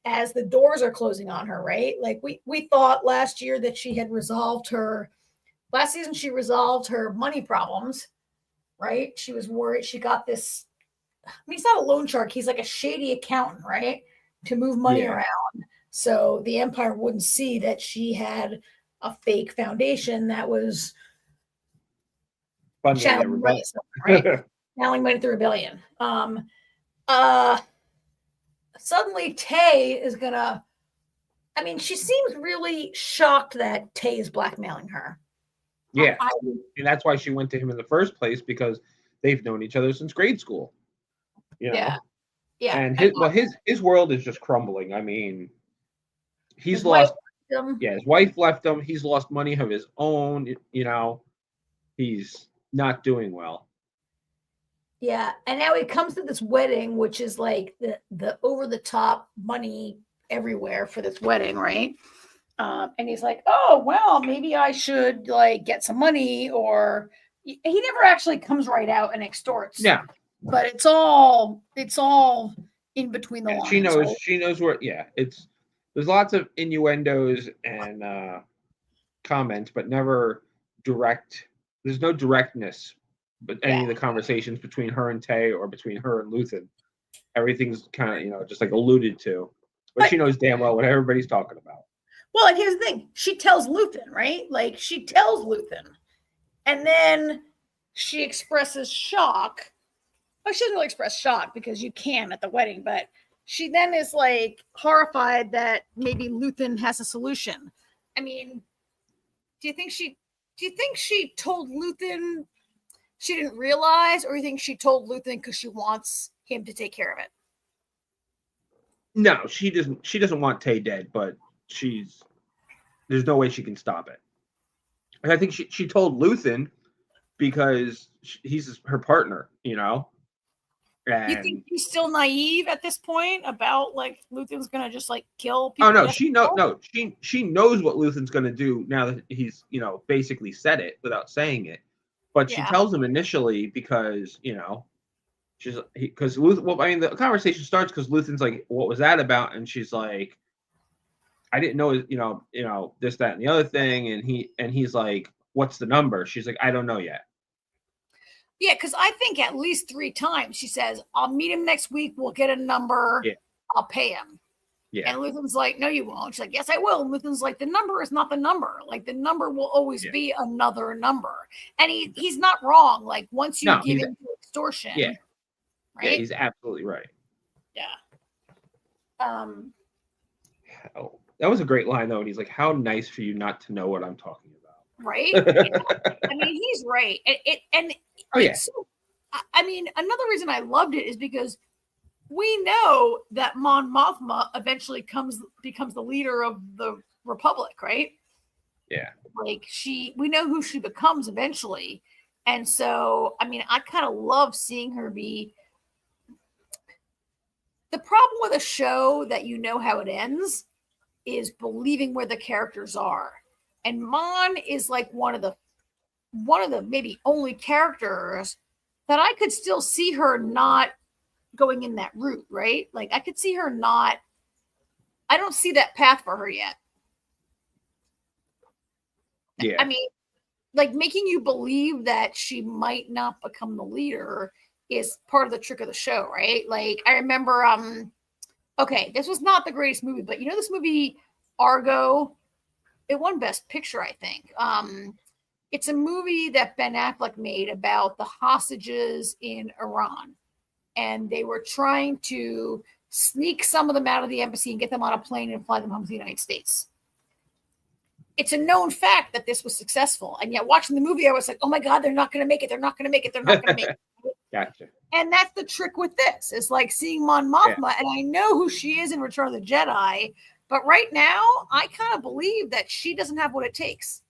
as the doors are closing on her, right? Like we thought last year that she had resolved last season she resolved her money problems, right? She was worried. She got this, he's not a loan shark. He's like a shady accountant, right? To move money around. So the Empire wouldn't see that she had a fake foundation that was channeling money, right? Channeling money through rebellion. Suddenly Tay is gonna, she seems really shocked that Tay is blackmailing her. Yeah. And that's why she went to him in the first place, because they've known each other since grade school. Yeah. And his world is just crumbling. He's lost. His wife left him. He's lost money of his own. He's not doing well. Yeah, and now he comes to this wedding, which is like the over the top money everywhere for this wedding, right? And he's like, "Oh well, maybe I should like get some money," or he never actually comes right out and extorts. Yeah, but it's all in between the lines. she knows where. Yeah, there's lots of innuendos and comments, but never direct. There's no directness, but any of the conversations between her and Tay or between her and Luthen, everything's kind of just like alluded to, but she knows damn well what everybody's talking about. Well, and here's the thing: she tells Luthen, right? Like she tells Luthen, and then she expresses shock. Well, she doesn't really express shock because you can at the wedding, but she then is like horrified that maybe Luthen has a solution. I mean, do you think she told Luthen she didn't realize, or do you think she told Luthen because she wants him to take care of it? No, she doesn't. She doesn't want Tay dead, but there's no way she can stop it. And I think she told Luthen because he's her partner, And you think she's still naive at this point about like Luthen's gonna just like kill people? Oh no, she knows what Luthen's gonna do now that he's basically said it without saying it. But she tells him initially because because well, I mean the conversation starts because Luthen's like, "What was that about?" And she's like, "I didn't know, this, that, and the other thing." And he's like, "What's the number?" She's like, "I don't know yet." Yeah, because I think at least 3 times she says, "I'll meet him next week. We'll get a number. Yeah. I'll pay him." Yeah. And Luthen's like, "No, you won't." She's like, "Yes, I will." And Luthen's like, "The number is not the number. Like the number will always be another number." And he's not wrong. Like once you give him extortion, right? Yeah, he's absolutely right. Yeah. Oh, that was a great line though. And he's like, "How nice for you not to know what I'm talking about." Right? I mean, he's right. So, I mean, another reason I loved it is because we know that Mon Mothma eventually becomes the leader of the Republic, right? Yeah. Like we know who she becomes eventually. And so, I mean, I kind of love seeing her be. The problem with a show that you know how it ends is believing where the characters are. And Mon is like one of the maybe only characters that I could still see her not going in that route, right? Like I could see her not. I don't see that path for her yet. Yeah. I mean, like making you believe that she might not become the leader is part of the trick of the show, right? Like I remember, okay, this was not the greatest movie, but this movie Argo, it won Best Picture, I think. It's a movie that Ben Affleck made about the hostages in Iran. And they were trying to sneak some of them out of the embassy and get them on a plane and fly them home to the United States. It's a known fact that this was successful. And yet watching the movie, I was like, oh my God, they're not going to make it. They're not going to make it. They're not going to make it. Gotcha. And that's the trick with this. It's like seeing Mon Mothma, and I know who she is in Return of the Jedi, but right now, I kind of believe that she doesn't have what it takes.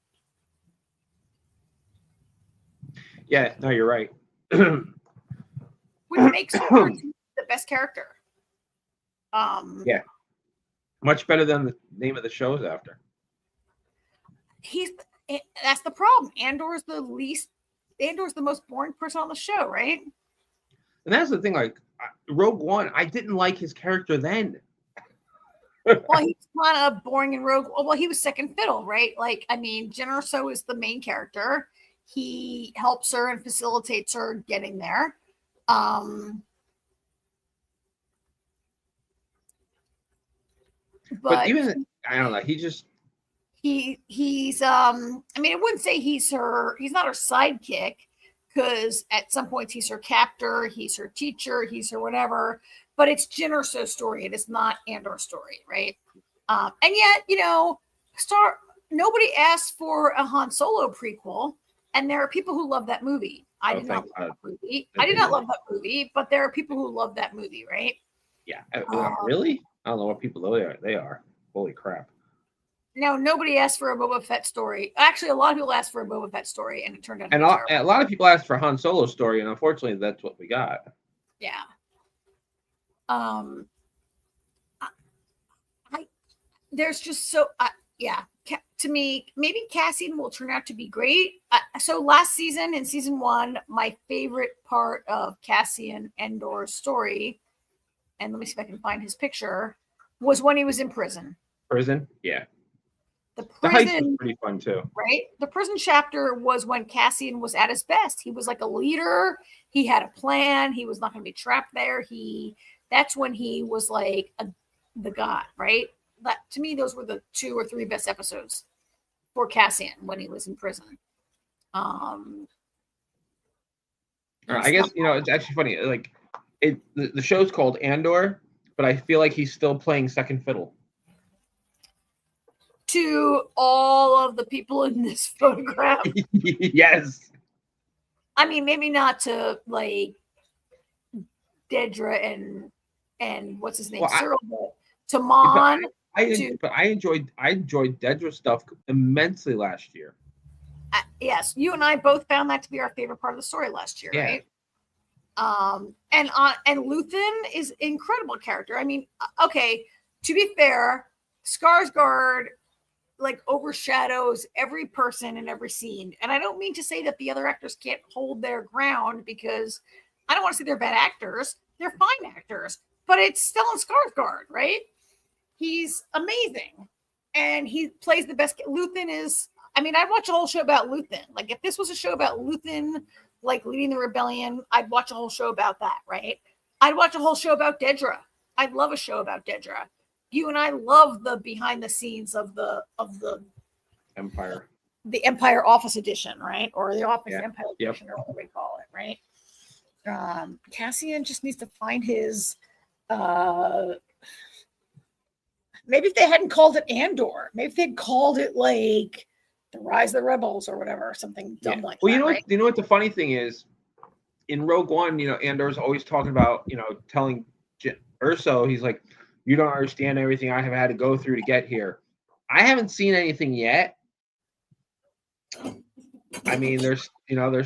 Yeah, no, you're right. Which makes her the best character. Yeah. Much better than the name of the show's after. That's the problem. Andor's the most boring person on the show, right? And that's the thing, like Rogue One, I didn't like his character then. Well, he's kind of boring in Rogue. Well, he was second fiddle, right? Like, I mean, Jyn Erso is the main character. He helps her and facilitates her getting there. But even I don't know. He's I mean, I wouldn't say he's not her sidekick, because at some points he's her captor, he's her teacher, he's her whatever, but it's Jyn Erso's story. It is not Andor's story, right? And yet, nobody asked for a Han Solo prequel, and there are people who love that movie. I did not love that movie. I did not love that movie, but there are people who love that movie, right? Yeah. Really? I don't know what people they are. Holy crap. Now, nobody asked for a Boba Fett story. Actually, a lot of people asked for a Boba Fett story, and it turned out to be terrible. A lot of people asked for Han Solo's story, and unfortunately, that's what we got. Yeah. There's just so to me, maybe Cassian will turn out to be great. So last season, in season 1, my favorite part of Cassian Andor's story, and let me see if I can find his picture, was when he was in prison. Prison, yeah. The prison heist was pretty fun too, right? The prison chapter was when Cassian was at his best. He was like a leader. He had a plan. He was not going to be trapped there. That's when he was like the guy, right? That, to me, those were the 2 or 3 best episodes for Cassian when he was in prison. I guess it's actually funny. Like the show's called Andor, but I feel like he's still playing second fiddle to all of the people in this photograph. Yes. I mean, maybe not to like Dedra and what's his name, Cyril, but to Mon. But I enjoyed Dedra's stuff immensely last year. Yes, you and I both found that to be our favorite part of the story last year, right? And Luthen is an incredible character. I mean, okay, to be fair, Skarsgård like overshadows every person in every scene, and I don't mean to say that the other actors can't hold their ground, because I don't want to say they're bad actors. They're fine actors, but it's Stellan Skarsgård, right? He's amazing, and he plays the best. Luthen is, I mean, I'd watch a whole show about Luthen. Like, if this was a show about Luthen, like leading the rebellion, I'd watch a whole show about that, right? I'd watch a whole show about Dedra. I'd love a show about Dedra. You and I love the behind the scenes of the Empire, the Empire Office Edition, right? Or the Office Empire Edition, or whatever we call it, right? Cassian just needs to find his. Maybe if they hadn't called it Andor, maybe if they'd called it like The Rise of the Rebels or whatever, or something dumb like that. Well, you know what the funny thing is, in Rogue One, Andor's always talking about, telling Urso, he's like, you don't understand everything I have had to go through to get here. I haven't seen anything yet. I mean, there's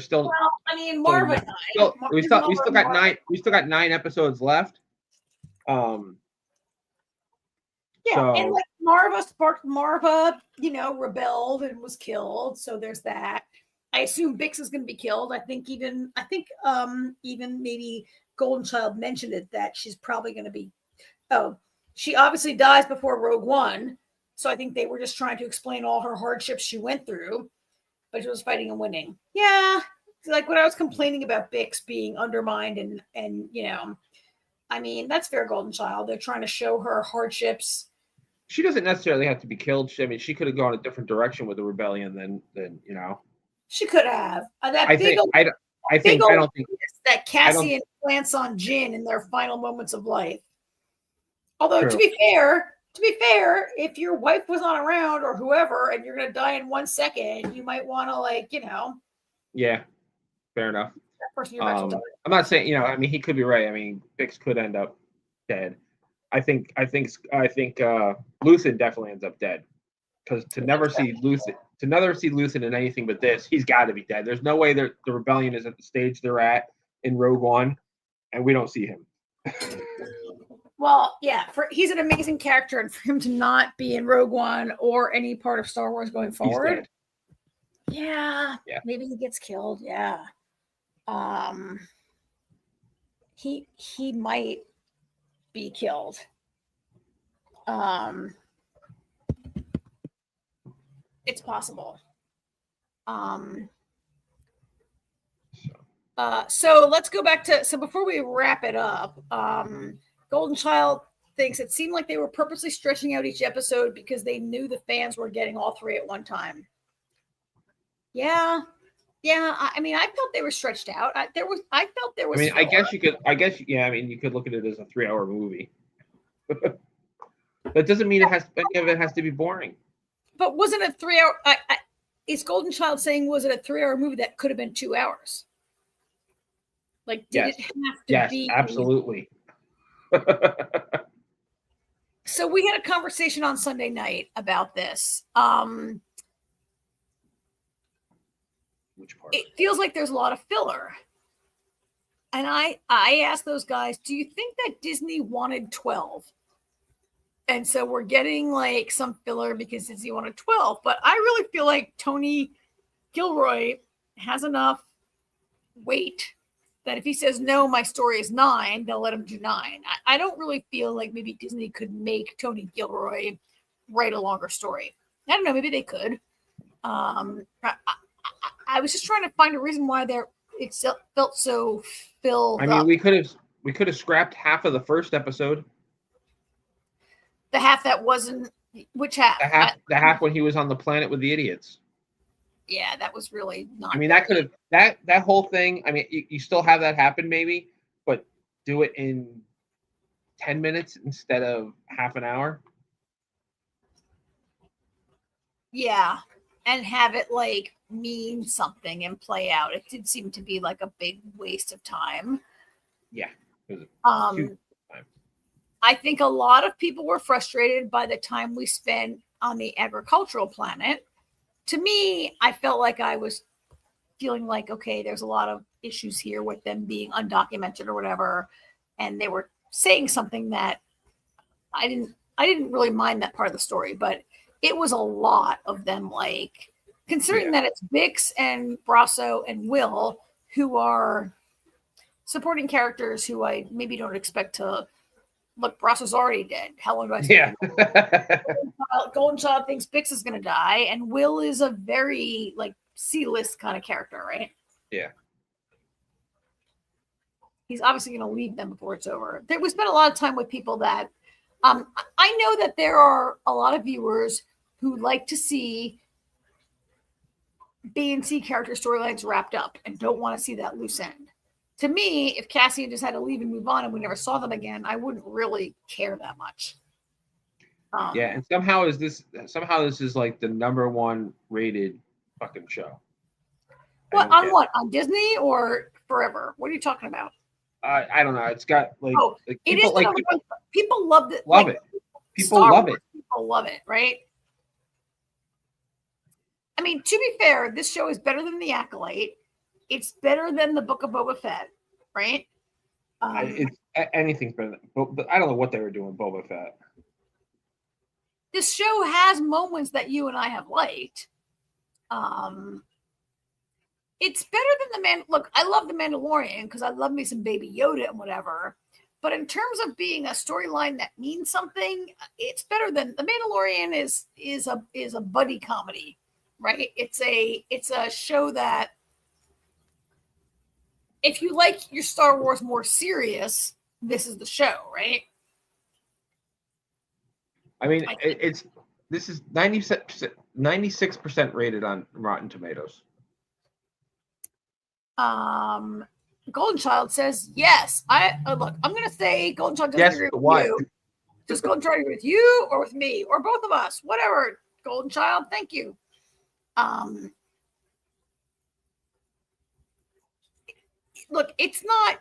still. Well, I mean, Marva died. We still got 9. We still got 9 episodes left. Yeah, and like Marva, rebelled and was killed. So there's that. I assume Bix is going to be killed. I think even maybe Golden Child mentioned it, that she's probably going to be. Oh, she obviously dies before Rogue One. So I think they were just trying to explain all her hardships she went through, but she was fighting and winning. Yeah, like when I was complaining about Bix being undermined and I mean, that's fair, Golden Child. They're trying to show her hardships. She doesn't necessarily have to be killed. I mean, she could have gone a different direction with the rebellion than. She could have. I don't think that Cassian plants on Jyn in their final moments of life. Although, True. to be fair, if your wife was not around or whoever, and you're going to die in 1 second, you might want to Yeah, fair enough. That person you're about to die. I'm not saying, I mean, he could be right. I mean, Bix could end up dead. I think Luthen definitely ends up dead, because to never see Luthen in anything but this, he's got to be dead. There's no way the rebellion is at the stage they're at in Rogue One, and we don't see him. Well, yeah, he's an amazing character, and for him to not be in Rogue One or any part of Star Wars going forward, yeah, maybe he gets killed. Yeah, he might be killed. It's possible. So let's go back to, before we wrap it up, Golden Child thinks it seemed like they were purposely stretching out each episode because they knew the fans were getting all 3 at one time. Yeah. I mean, I felt they were stretched out. I felt there was. I mean, I guess you could look at it as a 3-hour movie. That doesn't mean any of it has to be boring. But wasn't it 3 hour? Is Golden Child saying, was it a 3-hour movie that could have been 2 hours? Like, did it have to be? Yes, absolutely. So we had a conversation on Sunday night about this. Which part? It feels like there's a lot of filler. And I asked those guys, do you think that Disney wanted 12? And so we're getting like some filler because Disney wanted 12. But I really feel like Tony Gilroy has enough weight that if he says, no, my story is 9, they'll let him do 9. I don't really feel like maybe Disney could make Tony Gilroy write a longer story. I don't know. Maybe they could. I was just trying to find a reason why it felt so filled up. We could have scrapped half of the first episode. The half that wasn't, which half? The half when he was on the planet with the idiots. Yeah, that was really not. That could have that whole thing. You still have that happen maybe, but do it in 10 minutes instead of half an hour. Yeah, and have it like mean something and play out. It did seem to be like a big waste of time. Yeah. I think a lot of people were frustrated by the time we spent on the agricultural planet. To me, I felt like I was feeling like, okay, there's a lot of issues here with them being undocumented or whatever. And they were saying something that I didn't really mind that part of the story, but it was a lot of them, like, considering that it's Bix and Brasso and Will, who are supporting characters who I maybe don't expect to. Look, Brasso's already dead. How long do I say? Yeah. Golden Child thinks Bix is going to die, and Will is a very, like, C-list kind of character, right? Yeah. He's obviously going to leave them before it's over. We spent a lot of time with people that I know that there are a lot of viewers who like to see B and C character storylines wrapped up and don't want to see that loose end. To me, if Cassian just had to leave and move on and we never saw them again, I wouldn't really care that much. And somehow this is like the #1 rated fucking show. What on what? On Disney or forever? What are you talking about? I don't know. It's got like, it is like people love it. Love it. People love it. People love it, right? I mean, to be fair, this show is better than The Acolyte. It's better than the Book of Boba Fett, right? It's anything better than, but I don't know what they were doing with Boba Fett. This show has moments that you and I have liked. It's better than the Look, I love the Mandalorian because I love me some Baby Yoda and whatever. But in terms of being a storyline that means something, it's better than the Mandalorian is a buddy comedy, right? It's a show that, if you like your Star Wars more serious, this is the show, right? I mean, this is 96% rated on Rotten Tomatoes. Golden Child says yes. Look, I'm gonna say Golden Child doesn't agree with you. Just Golden Child agree with you or with me or both of us, whatever. Golden Child, thank you. Look, it's not.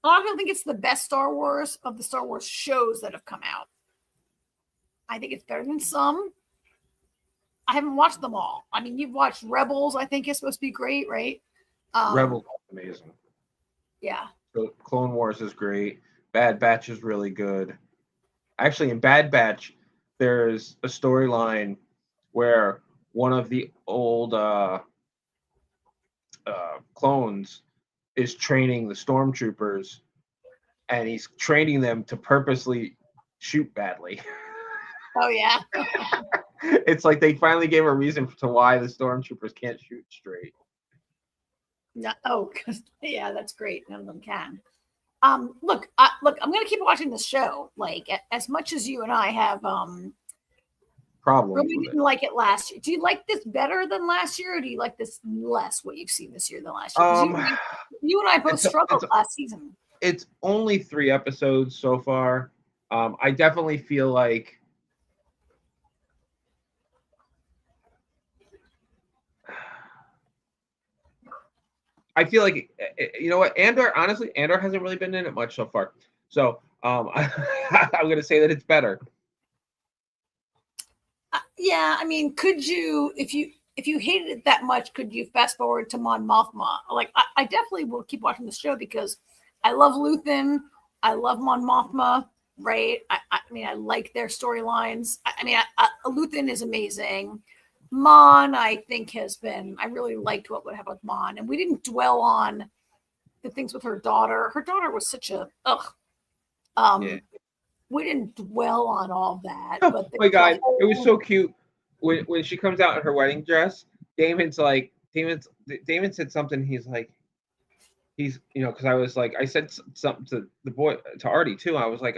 I don't think it's the best Star Wars of the Star Wars shows that have come out. I think it's better than some. I haven't watched them all. I mean, you've watched Rebels. I think it's supposed to be great, right? Rebels is amazing. Yeah. So Clone Wars is great. Bad Batch is really good. Actually, in Bad Batch, there's a storyline where one of the old clones is training the stormtroopers, and he's training them to purposely shoot badly. Oh, yeah. It's like they finally gave a reason to why the stormtroopers can't shoot straight. No, yeah, that's great. None of them can. Look, I'm going to keep watching this show. Like, as much as you and I have problems. Really didn't like it last year. Do you like this better than last year, or do you like this less? What you've seen this year than last year? You and I both struggled last season. It's only 3 episodes so far. I definitely feel like you know what, Andor hasn't really been in it much so far. So I'm going to say that it's better. Yeah, I mean, could you, if you hated it that much, could you fast forward to Mon Mothma? Like, I definitely will keep watching the show because I love Luthen, I love Mon Mothma, right? I mean, I like their storylines. I mean, Luthen is amazing. Mon, I think, I really liked what would happen with Mon, and we didn't dwell on the things with her daughter. Her daughter was such a ugh. Yeah. We didn't dwell on all that, Oh but my God, it was so cute when she comes out in her wedding dress. Damon said something. He's because I was like, I said something to the boy, to Artie too. I was like,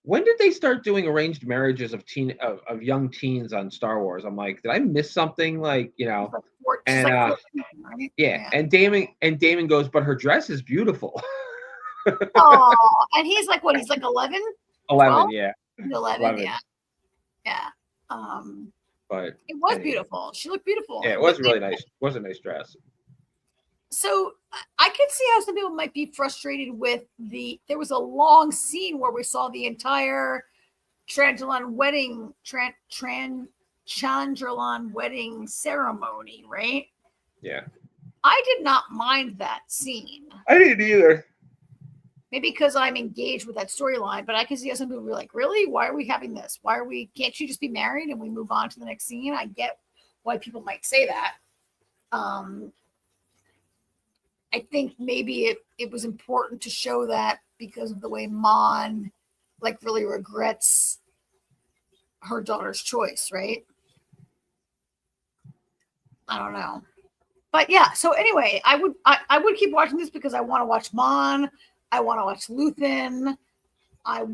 when did they start doing arranged marriages of young teens on Star Wars? I'm like, did I miss something? Like, and yeah, and Damon goes, but her dress is beautiful. Oh, and he's like, what? He's like 11, 11, yeah, 11, yeah. But it was beautiful. She looked beautiful. Yeah, it was really nice. It was a nice dress. So I could see how some people might be frustrated with there was a long scene where we saw the entire Chandrillon wedding ceremony, right? Yeah. I did not mind that scene. I didn't either. Maybe because I'm engaged with that storyline, but I can see how some people be like, really? Why are we having this? Can't you just be married and we move on to the next scene? I get why people might say that. I think maybe it was important to show that because of the way Mon really regrets her daughter's choice, right? I don't know. But yeah, so anyway, I would keep watching this because I want to watch Mon. I want to watch Luthen. I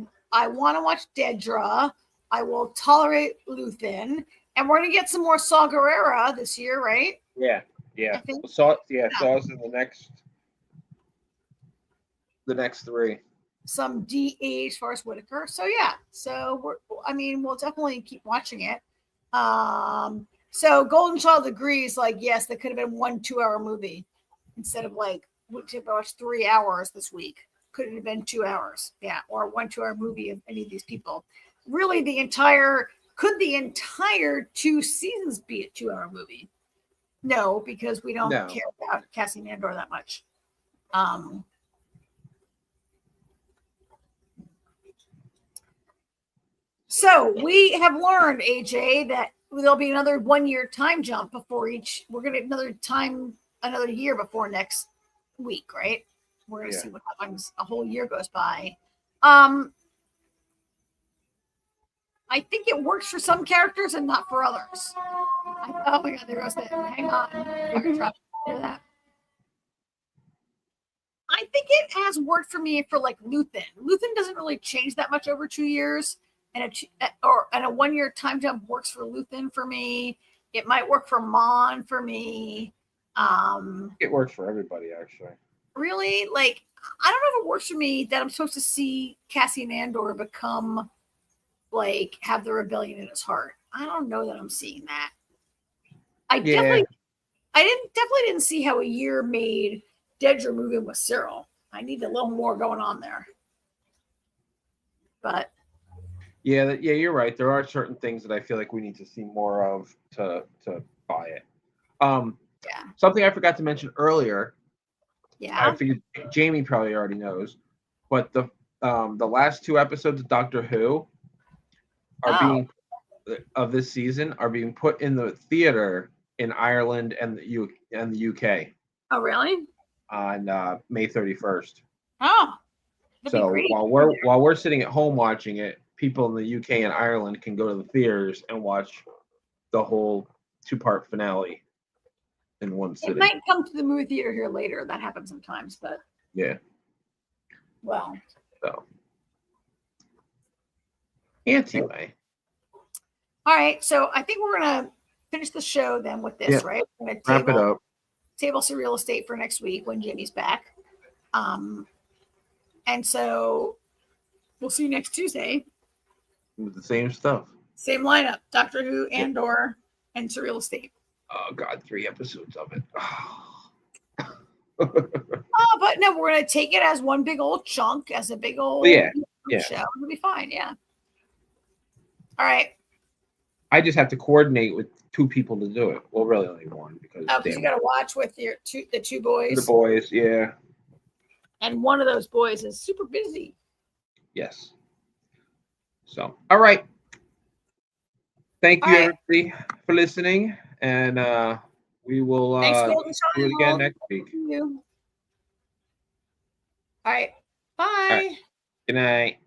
want to watch Dedra. I will tolerate Luthen. And we're going to get some more Saw Gerrera this year, right? Yeah. Saw's in the next 3. Some de-aged Forrest Whitaker. So yeah. So we'll definitely keep watching it. So Golden Child agrees, like, yes, that could have been 1 2-hour movie instead of we watched 3 hours this week. Could it have been 2 hours? Yeah, or 1 2-hour movie of any of these people. Really, could the entire 2 seasons be a 2-hour movie? No, because we don't care about Cassian Andor that much. So we have learned, AJ, that there'll be another 1-year time jump before each. We're going to another year before next week, right? We're going to see what happens. A whole year goes by. I think it works for some characters and not for others. Oh my God, there goes that. Hang on. Hear that? I think it has worked for me for Luthen. Luthen doesn't really change that much over 2 years. And a 1-year time jump works for Luthen for me. It might work for Mon for me. It works for everybody, actually. Really? I don't know if it works for me that I'm supposed to see Cassian Andor become, have the rebellion in his heart. I don't know that I'm seeing that. I definitely didn't see how a year made Dedra move in with Cyril. I need a little more going on there. But yeah, you're right. There are certain things that I feel like we need to see more of to buy it. Something I forgot to mention earlier. Yeah. I figured Jamie probably already knows, but the last 2 episodes of Doctor Who of this season are being put in the theater in Ireland and the UK. Oh, really? On May 31st. Oh. So while we're sitting at home watching it, people in the UK and Ireland can go to the theaters and watch the whole 2-part finale in one sitting. It might come to the movie theater here later. That happens sometimes, but yeah. Well. So. Anyway. All right, so I think we're gonna finish the show then with this, right? We're gonna wrap it up. Table some real estate for next week when Jimmy's back. And so we'll see you next Tuesday. With the same stuff. Same lineup. Doctor Who, Andor, and Surreal Estate. Oh God, 3 episodes of it. Oh. But no, we're gonna take it as one big old chunk, as a big old yeah. show. It'll be fine. Yeah. All right. I just have to coordinate with 2 people to do it. Well, really only 1 because Because you got to watch with the 2 boys. The boys, yeah. And one of those boys is super busy. Yes. So, all right. Thank you, everybody, for listening, and we will do it again next week. All right. Bye. All right. Good night.